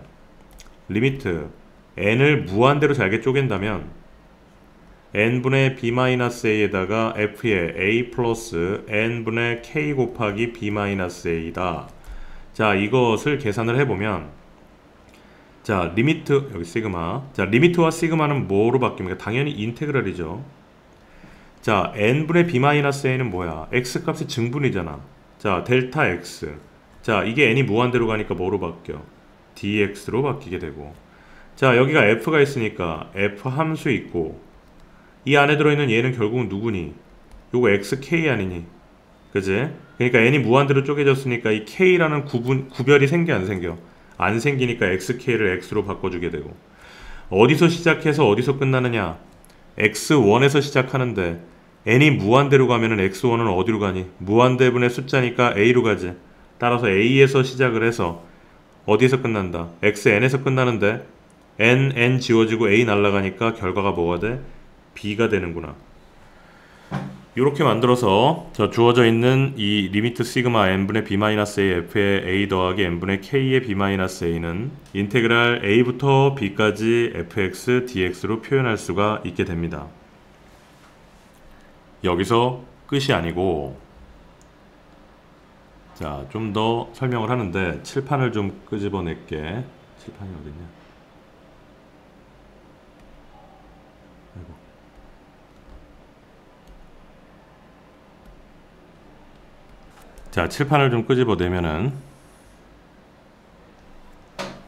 리미트 n을 무한대로 잘게 쪼갠다면 n분의 b-a에다가 f의 a 플러스 n분의 k 곱하기 b-a다. 자, 이것을 계산을 해보면, 자, 리미트, 여기 시그마. 자, 리미트와 시그마는 뭐로 바뀝니까? 당연히 인테그랄이죠. 자, n분의 b-a는 뭐야? x값의 증분이잖아. 자, 델타 x. 자, 이게 n이 무한대로 가니까 뭐로 바뀌어? dx로 바뀌게 되고. 자, 여기가 f가 있으니까 f 함수 있고, 이 안에 들어있는 얘는 결국은 누구니? 요거 xk 아니니? 그지? 그러니까 n이 무한대로 쪼개졌으니까 이 k라는 구별이 생겨 안 생겨? 안 생기니까 xk를 x로 바꿔주게 되고. 어디서 시작해서 어디서 끝나느냐? x1에서 시작하는데 n이 무한대로 가면은 x1은 어디로 가니? 무한대분의 숫자니까 a로 가지. 따라서 a에서 시작을 해서 어디서 끝난다? xn에서 끝나는데 n 지워지고 a 날라가니까 결과가 뭐가 돼? b가 되는구나. 이렇게 만들어서 저 주어져 있는 이 리미트 시그마 n분의 b-a f의 a 더하기 n분의 k의 b-a는 인테그랄 a부터 b까지 fx dx로 표현할 수가 있게 됩니다. 여기서 끝이 아니고, 자, 좀 더 설명을 하는데 칠판을 좀 끄집어낼게. 칠판이 어딨냐? 아이고. 자, 칠판을 좀 끄집어내면은,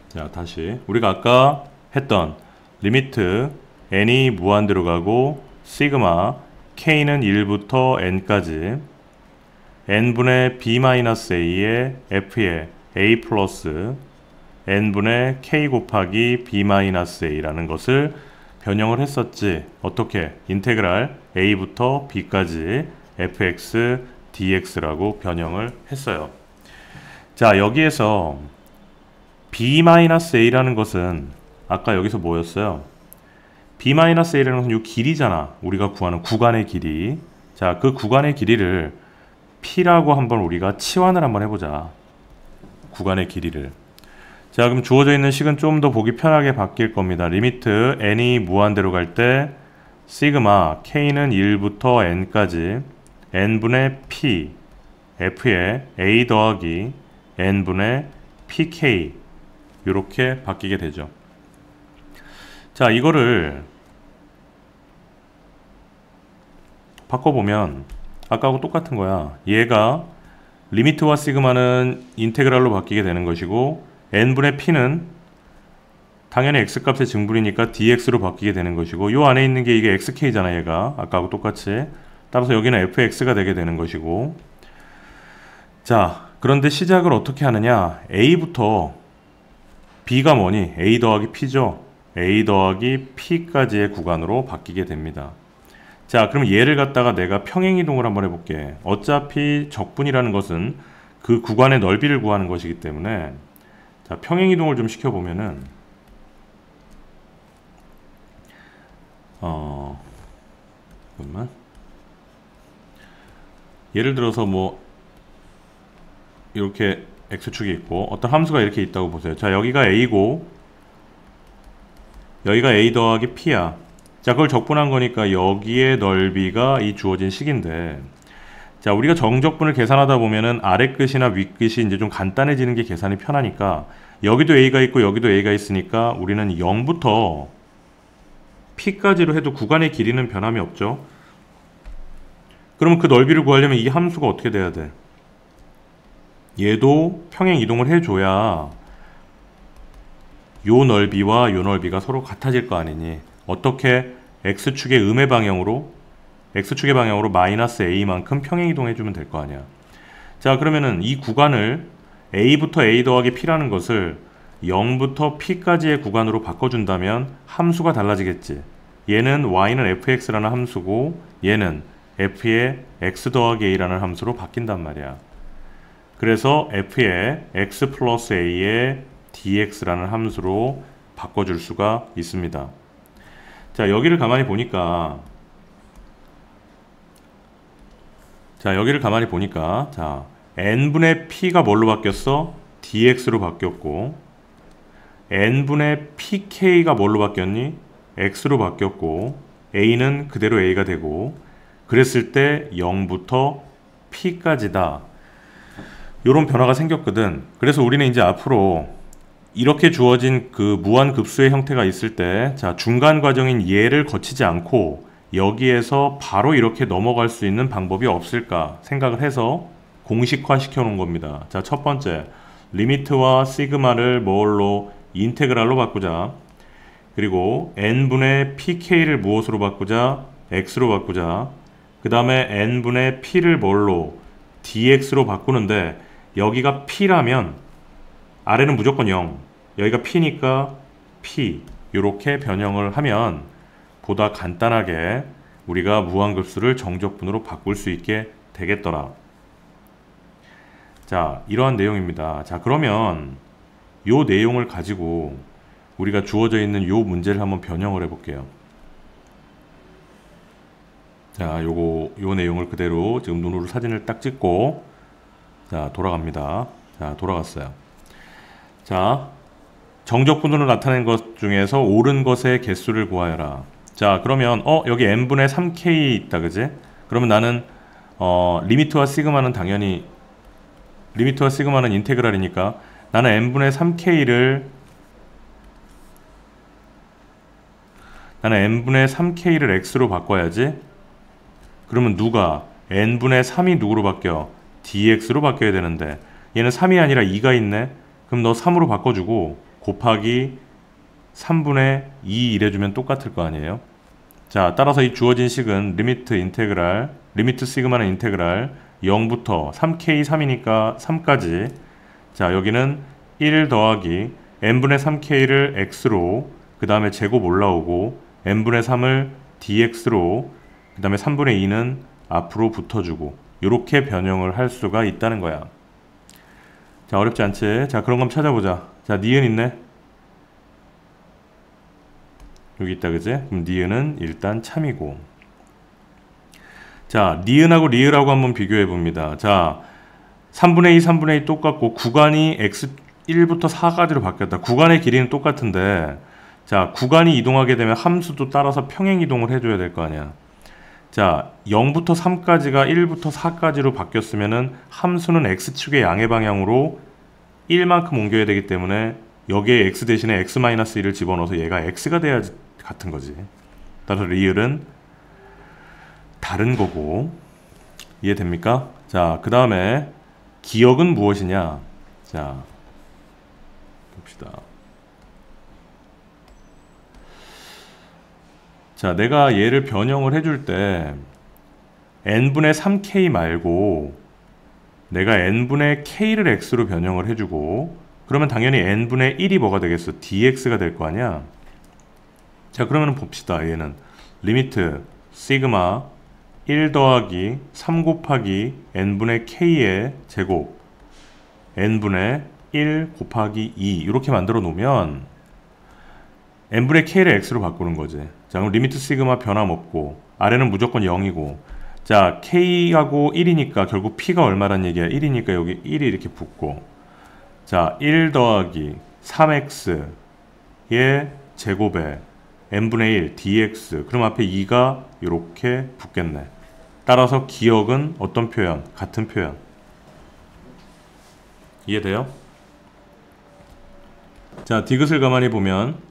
자, 다시 우리가 아까 했던 리미트 n이 무한대로 가고 시그마 k는 1부터 n까지 n분의 b-a의 f의 a 플러스 n분의 k 곱하기 b-a라는 것을 변형을 했었지. 어떻게? 인테그랄 a부터 b까지 fx dx라고 변형을 했어요. 자, 여기에서 b-a라는 것은 아까 여기서 뭐였어요? b-a라는 것은 이 길이잖아. 우리가 구하는 구간의 길이. 자, 그 구간의 길이를 p라고 한번 우리가 치환을 한번 해보자. 구간의 길이를. 자, 그럼 주어져 있는 식은 좀 더 보기 편하게 바뀔 겁니다. 리미트 n이 무한대로 갈 때 시그마 k는 1부터 n까지 n분의 p f의 a 더하기 n분의 pk 이렇게 바뀌게 되죠. 자, 이거를 바꿔보면 아까하고 똑같은 거야. 얘가 리미트와 시그마는 인테그랄로 바뀌게 되는 것이고 n분의 p는 당연히 x값의 증분이니까 dx로 바뀌게 되는 것이고 요 안에 있는 게 이게 xk잖아. 얘가 아까하고 똑같이. 따라서 여기는 fx가 되게 되는 것이고. 자, 그런데 시작을 어떻게 하느냐? a부터 b가 뭐니? a 더하기 p죠. a 더하기 p까지의 구간으로 바뀌게 됩니다. 자, 그럼 얘를 갖다가 내가 평행이동을 한번 해볼게. 어차피 적분이라는 것은 그 구간의 넓이를 구하는 것이기 때문에 자, 평행이동을 좀 시켜보면은 잠깐만. 예를 들어서 뭐 이렇게 x축이 있고 어떤 함수가 이렇게 있다고 보세요. 자, 여기가 a고 여기가 a 더하기 p야. 자, 그걸 적분한 거니까 여기의 넓이가 이 주어진 식인데, 자, 우리가 정적분을 계산하다 보면은 아래 끝이나 위 끝이 이제 좀 간단해지는 게 계산이 편하니까 여기도 a가 있고 여기도 a가 있으니까 우리는 0부터 p까지로 해도 구간의 길이는 변함이 없죠. 그러면 그 넓이를 구하려면 이 함수가 어떻게 돼야 돼? 얘도 평행 이동을 해줘야 요 넓이와 요 넓이가 서로 같아질 거 아니니. 어떻게? x축의 음의 방향으로 x축의 방향으로 마이너스 a만큼 평행 이동해주면 될 거 아니야. 자, 그러면은 이 구간을 a부터 a 더하기 p라는 것을 0부터 p까지의 구간으로 바꿔준다면 함수가 달라지겠지. 얘는 y는 fx라는 함수고 얘는 f의 x 더하기 a라는 함수로 바뀐단 말이야. 그래서 f의 x 플러스 a의 dx라는 함수로 바꿔줄 수가 있습니다. 자, 여기를 가만히 보니까 자, n분의 p가 뭘로 바뀌었어? dx로 바뀌었고 n분의 pk가 뭘로 바뀌었니? x로 바뀌었고 a는 그대로 a가 되고 그랬을 때 0부터 p까지다. 요런 변화가 생겼거든. 그래서 우리는 이제 앞으로 이렇게 주어진 그 무한급수의 형태가 있을 때, 자, 중간 과정인 얘를 거치지 않고 여기에서 바로 이렇게 넘어갈 수 있는 방법이 없을까 생각을 해서 공식화 시켜 놓은 겁니다. 자, 첫 번째, 리미트와 시그마를 뭘로? 인테그랄로 바꾸자. 그리고 n분의 pk를 무엇으로 바꾸자? x로 바꾸자. 그 다음에 n분의 p를 뭘로? dx로 바꾸는데, 여기가 p라면 아래는 무조건 0, 여기가 p니까 p, 이렇게 변형을 하면 보다 간단하게 우리가 무한급수를 정적분으로 바꿀 수 있게 되겠더라. 자, 이러한 내용입니다. 자, 그러면 요 내용을 가지고 우리가 주어져 있는 요 문제를 한번 변형을 해 볼게요. 자, 요 내용을 그대로 지금 눈으로 사진을 딱 찍고, 자, 돌아갑니다. 자, 돌아갔어요. 자, 정적분으로 나타낸 것 중에서 옳은 것의 개수를 구하여라. 자, 그러면 여기 n분의 3k 있다, 그지? 그러면 나는 리미트와 시그마는 당연히, 리미트와 시그마는 인테그랄이니까 나는 n분의 3k를 x로 바꿔야지. 그러면 누가? n분의 3이 누구로 바뀌어? dx로 바뀌어야 되는데 얘는 3이 아니라 2가 있네. 그럼 너 3으로 바꿔주고 곱하기 3분의 2 이래주면 똑같을 거 아니에요. 자, 따라서 이 주어진 식은 리미트 시그마는 인테그랄 0부터 3k 3이니까 3까지. 자, 여기는 1 더하기 n분의 3k를 x로, 그 다음에 제곱 올라오고 n분의 3을 dx로, 그 다음에 3분의 2는 앞으로 붙어주고, 이렇게 변형을 할 수가 있다는 거야. 자, 어렵지 않지? 자, 그런 거 찾아보자. 자, 니은 있네. 여기 있다, 그지? 그럼 니은은 일단 참이고. 자, 니은하고 리을하고 한번 비교해 봅니다. 자, 3분의 2, 3분의 2 똑같고 구간이 x 1부터 4까지로 바뀌었다. 구간의 길이는 똑같은데, 자, 구간이 이동하게 되면 함수도 따라서 평행 이동을 해줘야 될 거 아니야. 자, 0부터 3까지가 1부터 4까지로 바뀌었으면은 함수는 x축의 양의 방향으로 1만큼 옮겨야 되기 때문에 여기에 x 대신에 x-1을 집어넣어서 얘가 x가 돼야 같은 거지. 따라서 리을은 다른 거고. 이해됩니까? 자, 그 다음에 기억은 무엇이냐? 자, 봅시다. 자, 내가 얘를 변형을 해줄 때 n분의 3k 말고 내가 n분의 k를 x로 변형을 해주고, 그러면 당연히 n분의 1이 뭐가 되겠어? dx가 될 거 아니야? 자, 그러면 봅시다. 얘는 리미트 시그마 1 더하기 3 곱하기 n분의 k의 제곱 n분의 1 곱하기 2 이렇게 만들어 놓으면 n분의 k를 x로 바꾸는 거지. 자, 그럼 리미트 시그마 변함없고 아래는 무조건 0이고, 자, k하고 1이니까 결국 p가 얼마란 얘기야? 1이니까 여기 1이 이렇게 붙고, 자, 1 더하기 3x의 제곱에 n분의 1 dx, 그럼 앞에 2가 이렇게 붙겠네. 따라서 기억은 어떤 표현? 같은 표현. 이해돼요? 자, 디귿을 가만히 보면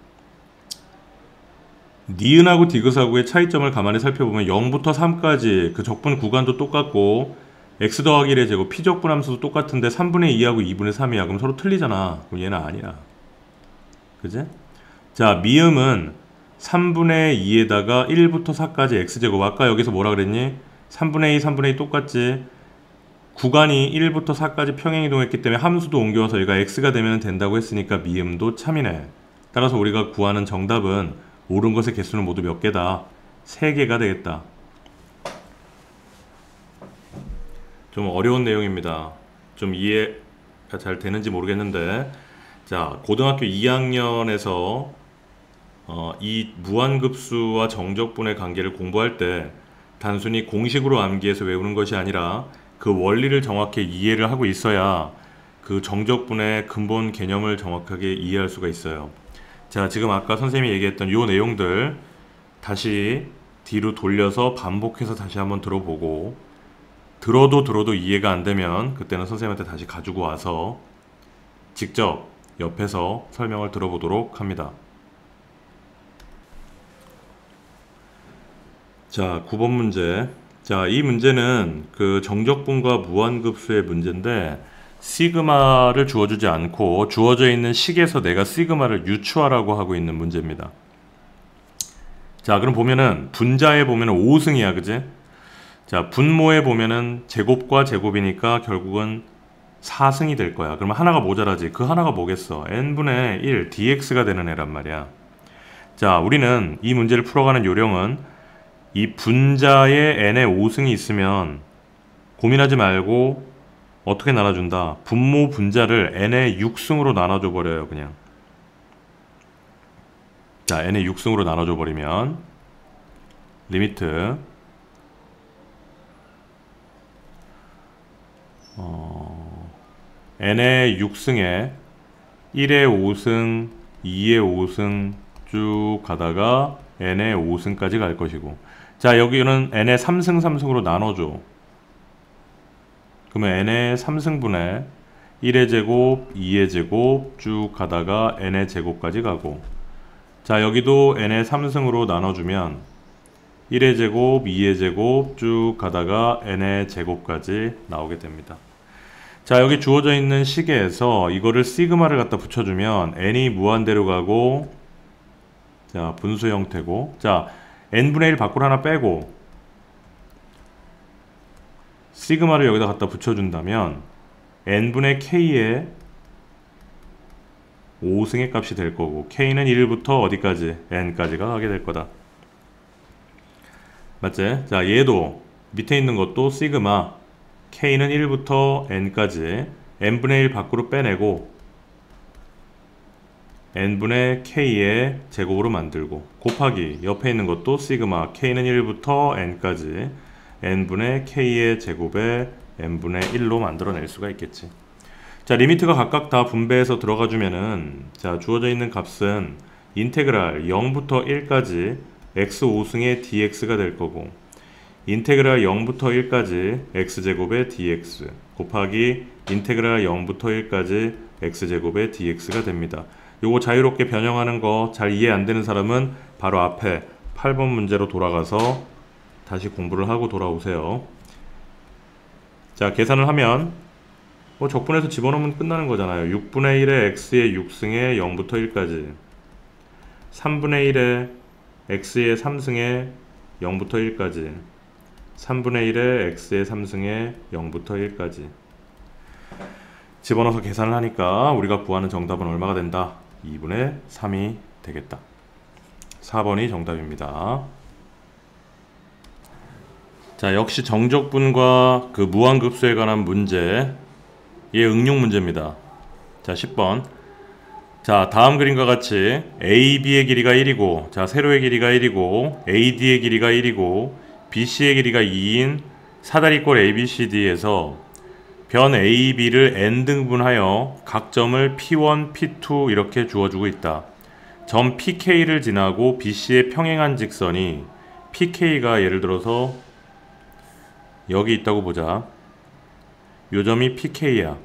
니은하고 디귿하고의 차이점을 가만히 살펴보면 0부터 3까지 그 적분 구간도 똑같고 x 더하기 1의 제곱 p적분 함수도 똑같은데 3분의 2하고 2분의 3이야. 그럼 서로 틀리잖아. 그럼 얘는 아니야. 그지? 자, 미음은 3분의 2에다가 1부터 4까지 x제곱. 아까 여기서 뭐라 그랬니? 3분의 2, 3분의 2 똑같지? 구간이 1부터 4까지 평행이동했기 때문에 함수도 옮겨서 얘가 x가 되면 된다고 했으니까 미음도 참이네. 따라서 우리가 구하는 정답은 옳은 것의 개수는 모두 몇 개다? 3개가 되겠다. 좀 어려운 내용입니다. 좀 이해가 잘 되는지 모르겠는데, 자, 고등학교 2학년에서 이 무한급수와 정적분의 관계를 공부할 때 단순히 공식으로 암기해서 외우는 것이 아니라 그 원리를 정확히 이해를 하고 있어야 그 정적분의 근본 개념을 정확하게 이해할 수가 있어요. 자, 지금 아까 선생님이 얘기했던 요 내용들 다시 뒤로 돌려서 반복해서 다시 한번 들어보고, 들어도 이해가 안 되면 그때는 선생님한테 다시 가지고 와서 직접 옆에서 설명을 들어보도록 합니다. 자, 9번 문제. 자, 이 문제는 그 정적분과 무한급수의 문제인데 시그마를 주어주지 않고 주어져 있는 식에서 내가 시그마를 유추하라고 하고 있는 문제입니다. 자, 그럼 보면은 분자에 보면은 5승이야, 그지? 자, 분모에 보면은 제곱과 제곱이니까 결국은 4승이 될 거야. 그러면 하나가 모자라지. 그 하나가 뭐겠어? n분의 1 dx가 되는 애란 말이야. 자, 우리는 이 문제를 풀어가는 요령은 이 분자에 n의 5승이 있으면 고민하지 말고 어떻게 나눠준다? 분모 분자를 n의 6승으로 나눠줘 버려요, 그냥. 자, n의 6승으로 나눠줘 버리면 리미트 n의 6승에 1의 5승, 2의 5승 쭉 가다가 n의 5승까지 갈 것이고, 자, 여기는 n의 3승 3승으로 나눠줘. 그러면 n의 3승분의 1의 제곱, 2의 제곱 쭉 가다가 n의 제곱까지 가고, 자, 여기도 n의 3승으로 나눠주면 1의 제곱, 2의 제곱 쭉 가다가 n의 제곱까지 나오게 됩니다. 자, 여기 주어져 있는 식에서 이거를 시그마를 갖다 붙여주면 n이 무한대로 가고, 자, 분수 형태고, 자, n분의 1 밖으로 하나 빼고 시그마를 여기다 갖다 붙여준다면 n분의 k의 5승의 값이 될 거고, k는 1부터 어디까지? n까지가 가게 될 거다. 맞지? 자, 얘도 밑에 있는 것도 시그마 k는 1부터 n까지 n분의 1 밖으로 빼내고 n분의 k의 제곱으로 만들고, 곱하기 옆에 있는 것도 시그마 k는 1부터 n까지 n분의 k의 제곱에 n분의 1로 만들어낼 수가 있겠지. 자, 리미트가 각각 다 분배해서 들어가 주면은, 자, 주어져 있는 값은 인테그랄 0부터 1까지 x5승의 dx가 될 거고, 인테그랄 0부터 1까지 x제곱의 dx 곱하기 인테그랄 0부터 1까지 x제곱의 dx가 됩니다. 요거 자유롭게 변형하는 거 잘 이해 안 되는 사람은 바로 앞에 8번 문제로 돌아가서 다시 공부를 하고 돌아오세요. 자, 계산을 하면 뭐 적분해서 집어넣으면 끝나는 거잖아요. 6분의 1의 x의 6승에 0부터 1까지, 3분의 1의 x의 3승에 0부터 1까지, 3분의 1의 x의 3승에 0부터 1까지 집어넣어서 계산을 하니까 우리가 구하는 정답은 얼마가 된다? 2분의 3이 되겠다. 4번이 정답입니다. 자, 역시 정적분과 그 무한급수에 관한 문제, 얘 응용 문제입니다. 자, 10번. 자, 다음 그림과 같이 AB의 길이가 1이고, 자, 세로의 길이가 1이고, AD의 길이가 1이고, BC의 길이가 2인 사다리꼴 ABCD에서 변 AB를 n등분하여 각 점을 P1, P2 이렇게 주어주고 있다. 점 PK를 지나고 BC의 평행한 직선이 PK가 예를 들어서 여기 있다고 보자. 요 점이 PK야.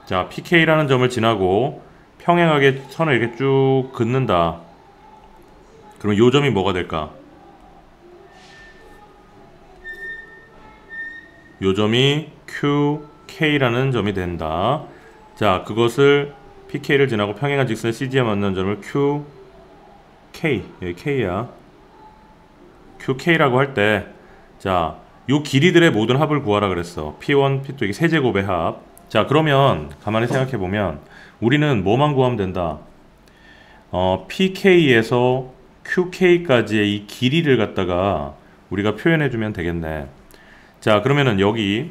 자, PK라는 점을 지나고 평행하게 선을 이렇게 쭉 긋는다. 그럼 요 점이 뭐가 될까? 요 점이 QK라는 점이 된다. 자, 그것을 PK를 지나고 평행한 직선의 CG에 만나는 점을 QK, 여기 K야. QK라고 할 때, 자, 요 길이들의 모든 합을 구하라 그랬어. P1, P2, 이게 세제곱의 합. 자, 그러면 가만히 생각해 보면 우리는 뭐만 구하면 된다? PK에서 QK까지의 이 길이를 갖다가 우리가 표현해 주면 되겠네. 자, 그러면은 여기를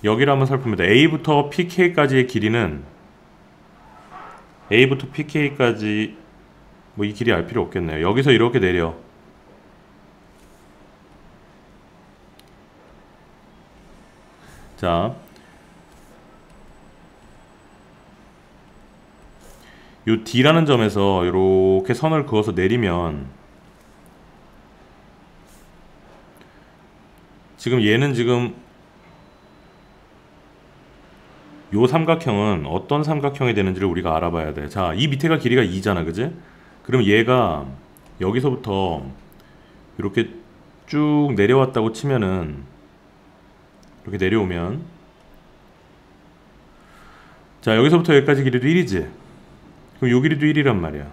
한번 살펴봅니다. A부터 PK까지의 길이는 A부터 PK까지 뭐 이 길이 알 필요 없겠네요. 여기서 이렇게 내려. 자, 요 D라는 점에서 이렇게 선을 그어서 내리면 지금 얘는 지금 요 삼각형은 어떤 삼각형이 되는지를 우리가 알아봐야 돼. 자, 이 밑에가 길이가 2잖아, 그지? 그럼 얘가 여기서부터 이렇게 쭉 내려왔다고 치면은, 이렇게 내려오면, 자, 여기서부터 여기까지 길이도 1이지. 그럼 요 길이도 1이란 말이야.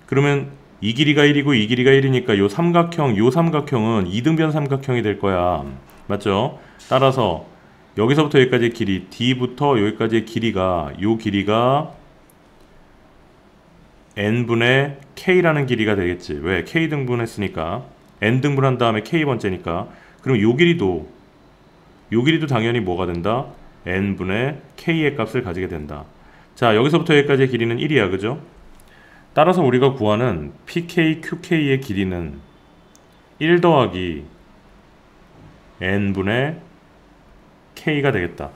그러면 이 길이가 1이고 이 길이가 1이니까 요 삼각형은 이등변 삼각형이 될 거야. 맞죠? 따라서 여기서부터 여기까지의 길이, D부터 여기까지의 길이가, 요 길이가 n분의 k라는 길이가 되겠지. 왜? k 등분했으니까. n 등분한 다음에 k 번째니까. 그럼 요 길이도 당연히 뭐가 된다? n분의 k의 값을 가지게 된다. 자, 여기서부터 여기까지의 길이는 1이야. 그죠? 따라서 우리가 구하는 pk, qk의 길이는 1 더하기 n분의 k가 되겠다.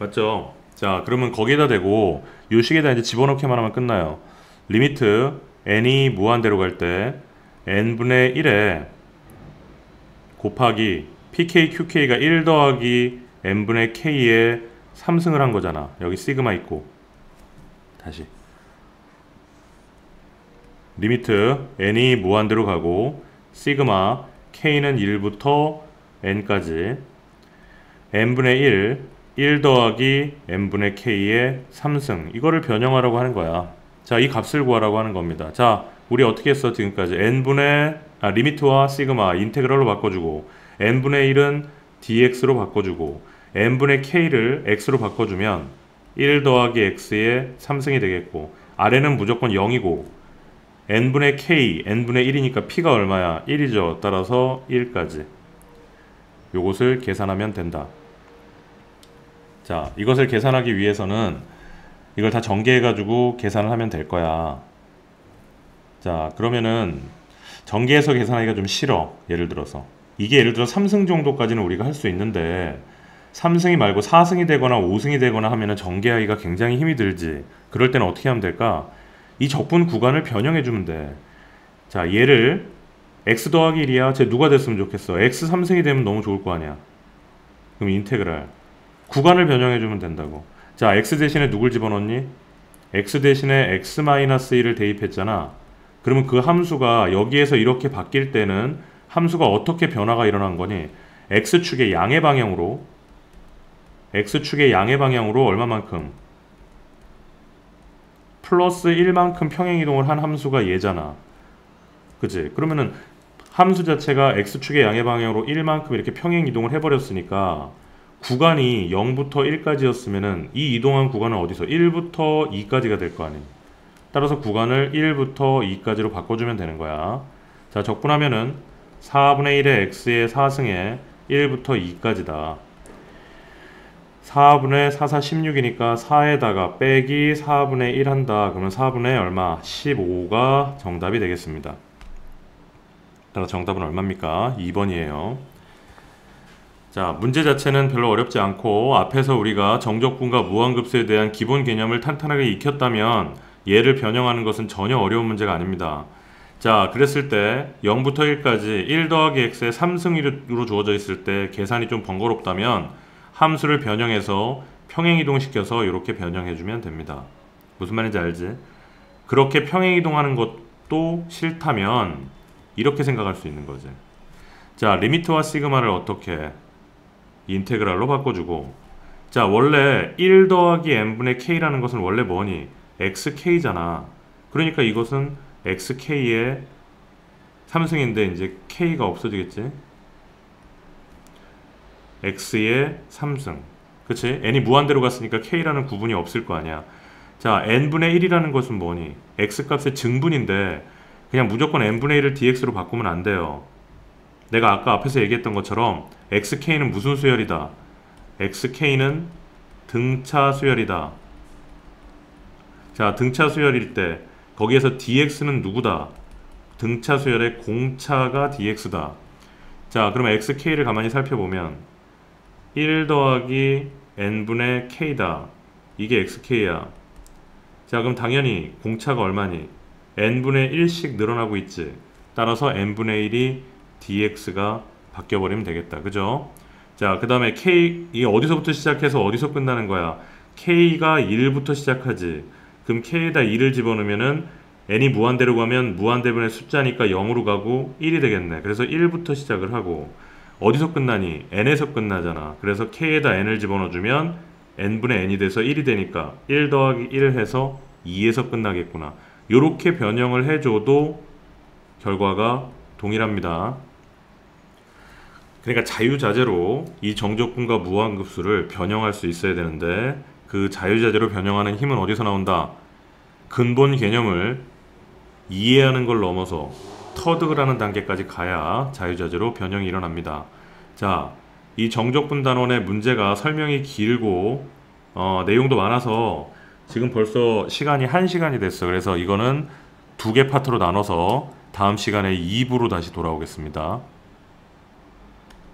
맞죠? 자, 그러면 거기에다 대고 요 식에다 이제 집어넣기만 하면 끝나요. 리미트 n이 무한대로 갈 때 n분의 1에 곱하기 pk, qk가 1 더하기 n분의 k에 3승을 한 거잖아. 여기 시그마 있고. 다시 리미트 n이 무한대로 가고 시그마 k는 1부터 n까지 n분의 1 더하기 n분의 k의 3승, 이거를 변형하라고 하는 거야. 자, 이 값을 구하라고 하는 겁니다. 자, 우리 어떻게 했어 지금까지? 리미트와 시그마 인테그럴로 바꿔주고, n분의 1은 dx로 바꿔주고, n분의 k를 x로 바꿔주면 1 더하기 x의 3승이 되겠고, 아래는 무조건 0이고 n분의 k, n분의 1이니까 p가 얼마야? 1이죠. 따라서 1까지. 요것을 계산하면 된다. 자, 이것을 계산하기 위해서는 이걸 다 전개해가지고 계산을 하면 될 거야. 자, 그러면은 전개해서 계산하기가 좀 싫어. 예를 들어서 이게 예를 들어 3승 정도까지는 우리가 할 수 있는데 3승이 말고 4승이 되거나 5승이 되거나 하면은 전개하기가 굉장히 힘이 들지. 그럴 때는 어떻게 하면 될까? 이 적분 구간을 변형해주면 돼. 자, 얘를 x 더하기 1이야. 쟤 누가 됐으면 좋겠어? x 3승이 되면 너무 좋을 거 아니야. 그럼 인테그랄 구간을 변형해주면 된다고. 자, x 대신에 누굴 집어넣니? x 대신에 x-1을 대입했잖아. 그러면 그 함수가 여기에서 이렇게 바뀔 때는 함수가 어떻게 변화가 일어난 거니? x축의 양의 방향으로 얼마만큼? 플러스 1만큼 평행이동을 한 함수가 얘잖아. 그치? 그러면은 함수 자체가 x축의 양의 방향으로 1만큼 이렇게 평행이동을 해버렸으니까 구간이 0부터 1까지였으면은 이 이동한 구간은 어디서? 1부터 2까지가 될 거 아니에요. 따라서 구간을 1부터 2까지로 바꿔주면 되는 거야. 자, 적분하면은 4분의 1의 x의 4승에 1부터 2까지다. 4분의 4, 4, 16이니까 4에다가 빼기 4분의 1 한다. 그러면 4분의 얼마? 15가 정답이 되겠습니다. 따라서 정답은 얼마입니까? 2번이에요. 자, 문제 자체는 별로 어렵지 않고 앞에서 우리가 정적분과 무한급수에 대한 기본 개념을 탄탄하게 익혔다면 얘를 변형하는 것은 전혀 어려운 문제가 아닙니다. 자, 그랬을 때 0부터 1까지 1 더하기 x의 3승으로 주어져 있을 때 계산이 좀 번거롭다면 함수를 변형해서 평행이동시켜서 이렇게 변형해주면 됩니다. 무슨 말인지 알지? 그렇게 평행이동하는 것도 싫다면 이렇게 생각할 수 있는 거지. 자, 리미트와 시그마를 어떻게? 인테그랄로 바꿔주고, 자, 원래 1 더하기 n분의 k라는 것은 원래 뭐니? xk잖아. 그러니까 이것은 xk의 3승인데 이제 k가 없어지겠지? x의 3승. 그치? n이 무한대로 갔으니까 k라는 구분이 없을 거 아니야. 자, n분의 1이라는 것은 뭐니? x값의 증분인데 그냥 무조건 n분의 1을 dx로 바꾸면 안 돼요. 내가 아까 앞에서 얘기했던 것처럼 xk는 무슨 수열이다? xk는 등차 수열이다. 자, 등차 수열일 때 거기에서 dx는 누구다? 등차 수열의 공차가 dx다. 자, 그러면 xk를 가만히 살펴보면 1 더하기 n분의 k다. 이게 xk야. 자, 그럼 당연히 공차가 얼마니? n분의 1씩 늘어나고 있지. 따라서 n분의 1이 dx가 바뀌어버리면 되겠다. 그죠? 자, 그 다음에 k, 이게 어디서부터 시작해서 어디서 끝나는 거야? k가 1부터 시작하지. 그럼 k에다 2를 집어넣으면은 n이 무한대로 가면 무한대분의 숫자니까 0으로 가고 1이 되겠네. 그래서 1부터 시작을 하고 어디서 끝나니? n에서 끝나잖아. 그래서 k에다 n을 집어넣어주면 n분의 n이 돼서 1이 되니까 1 더하기 1 해서 2에서 끝나겠구나. 요렇게 변형을 해줘도 결과가 동일합니다. 그러니까 자유자재로 이 정적분과 무한급수를 변형할 수 있어야 되는데 그 자유자재로 변형하는 힘은 어디서 나온다? 근본 개념을 이해하는 걸 넘어서 터득을 하는 단계까지 가야 자유자재로 변형이 일어납니다. 자, 이 정적분단원의 문제가 설명이 길고 내용도 많아서 지금 벌써 시간이 1시간이 됐어. 그래서 이거는 두 개 파트로 나눠서 다음 시간에 2부로 다시 돌아오겠습니다.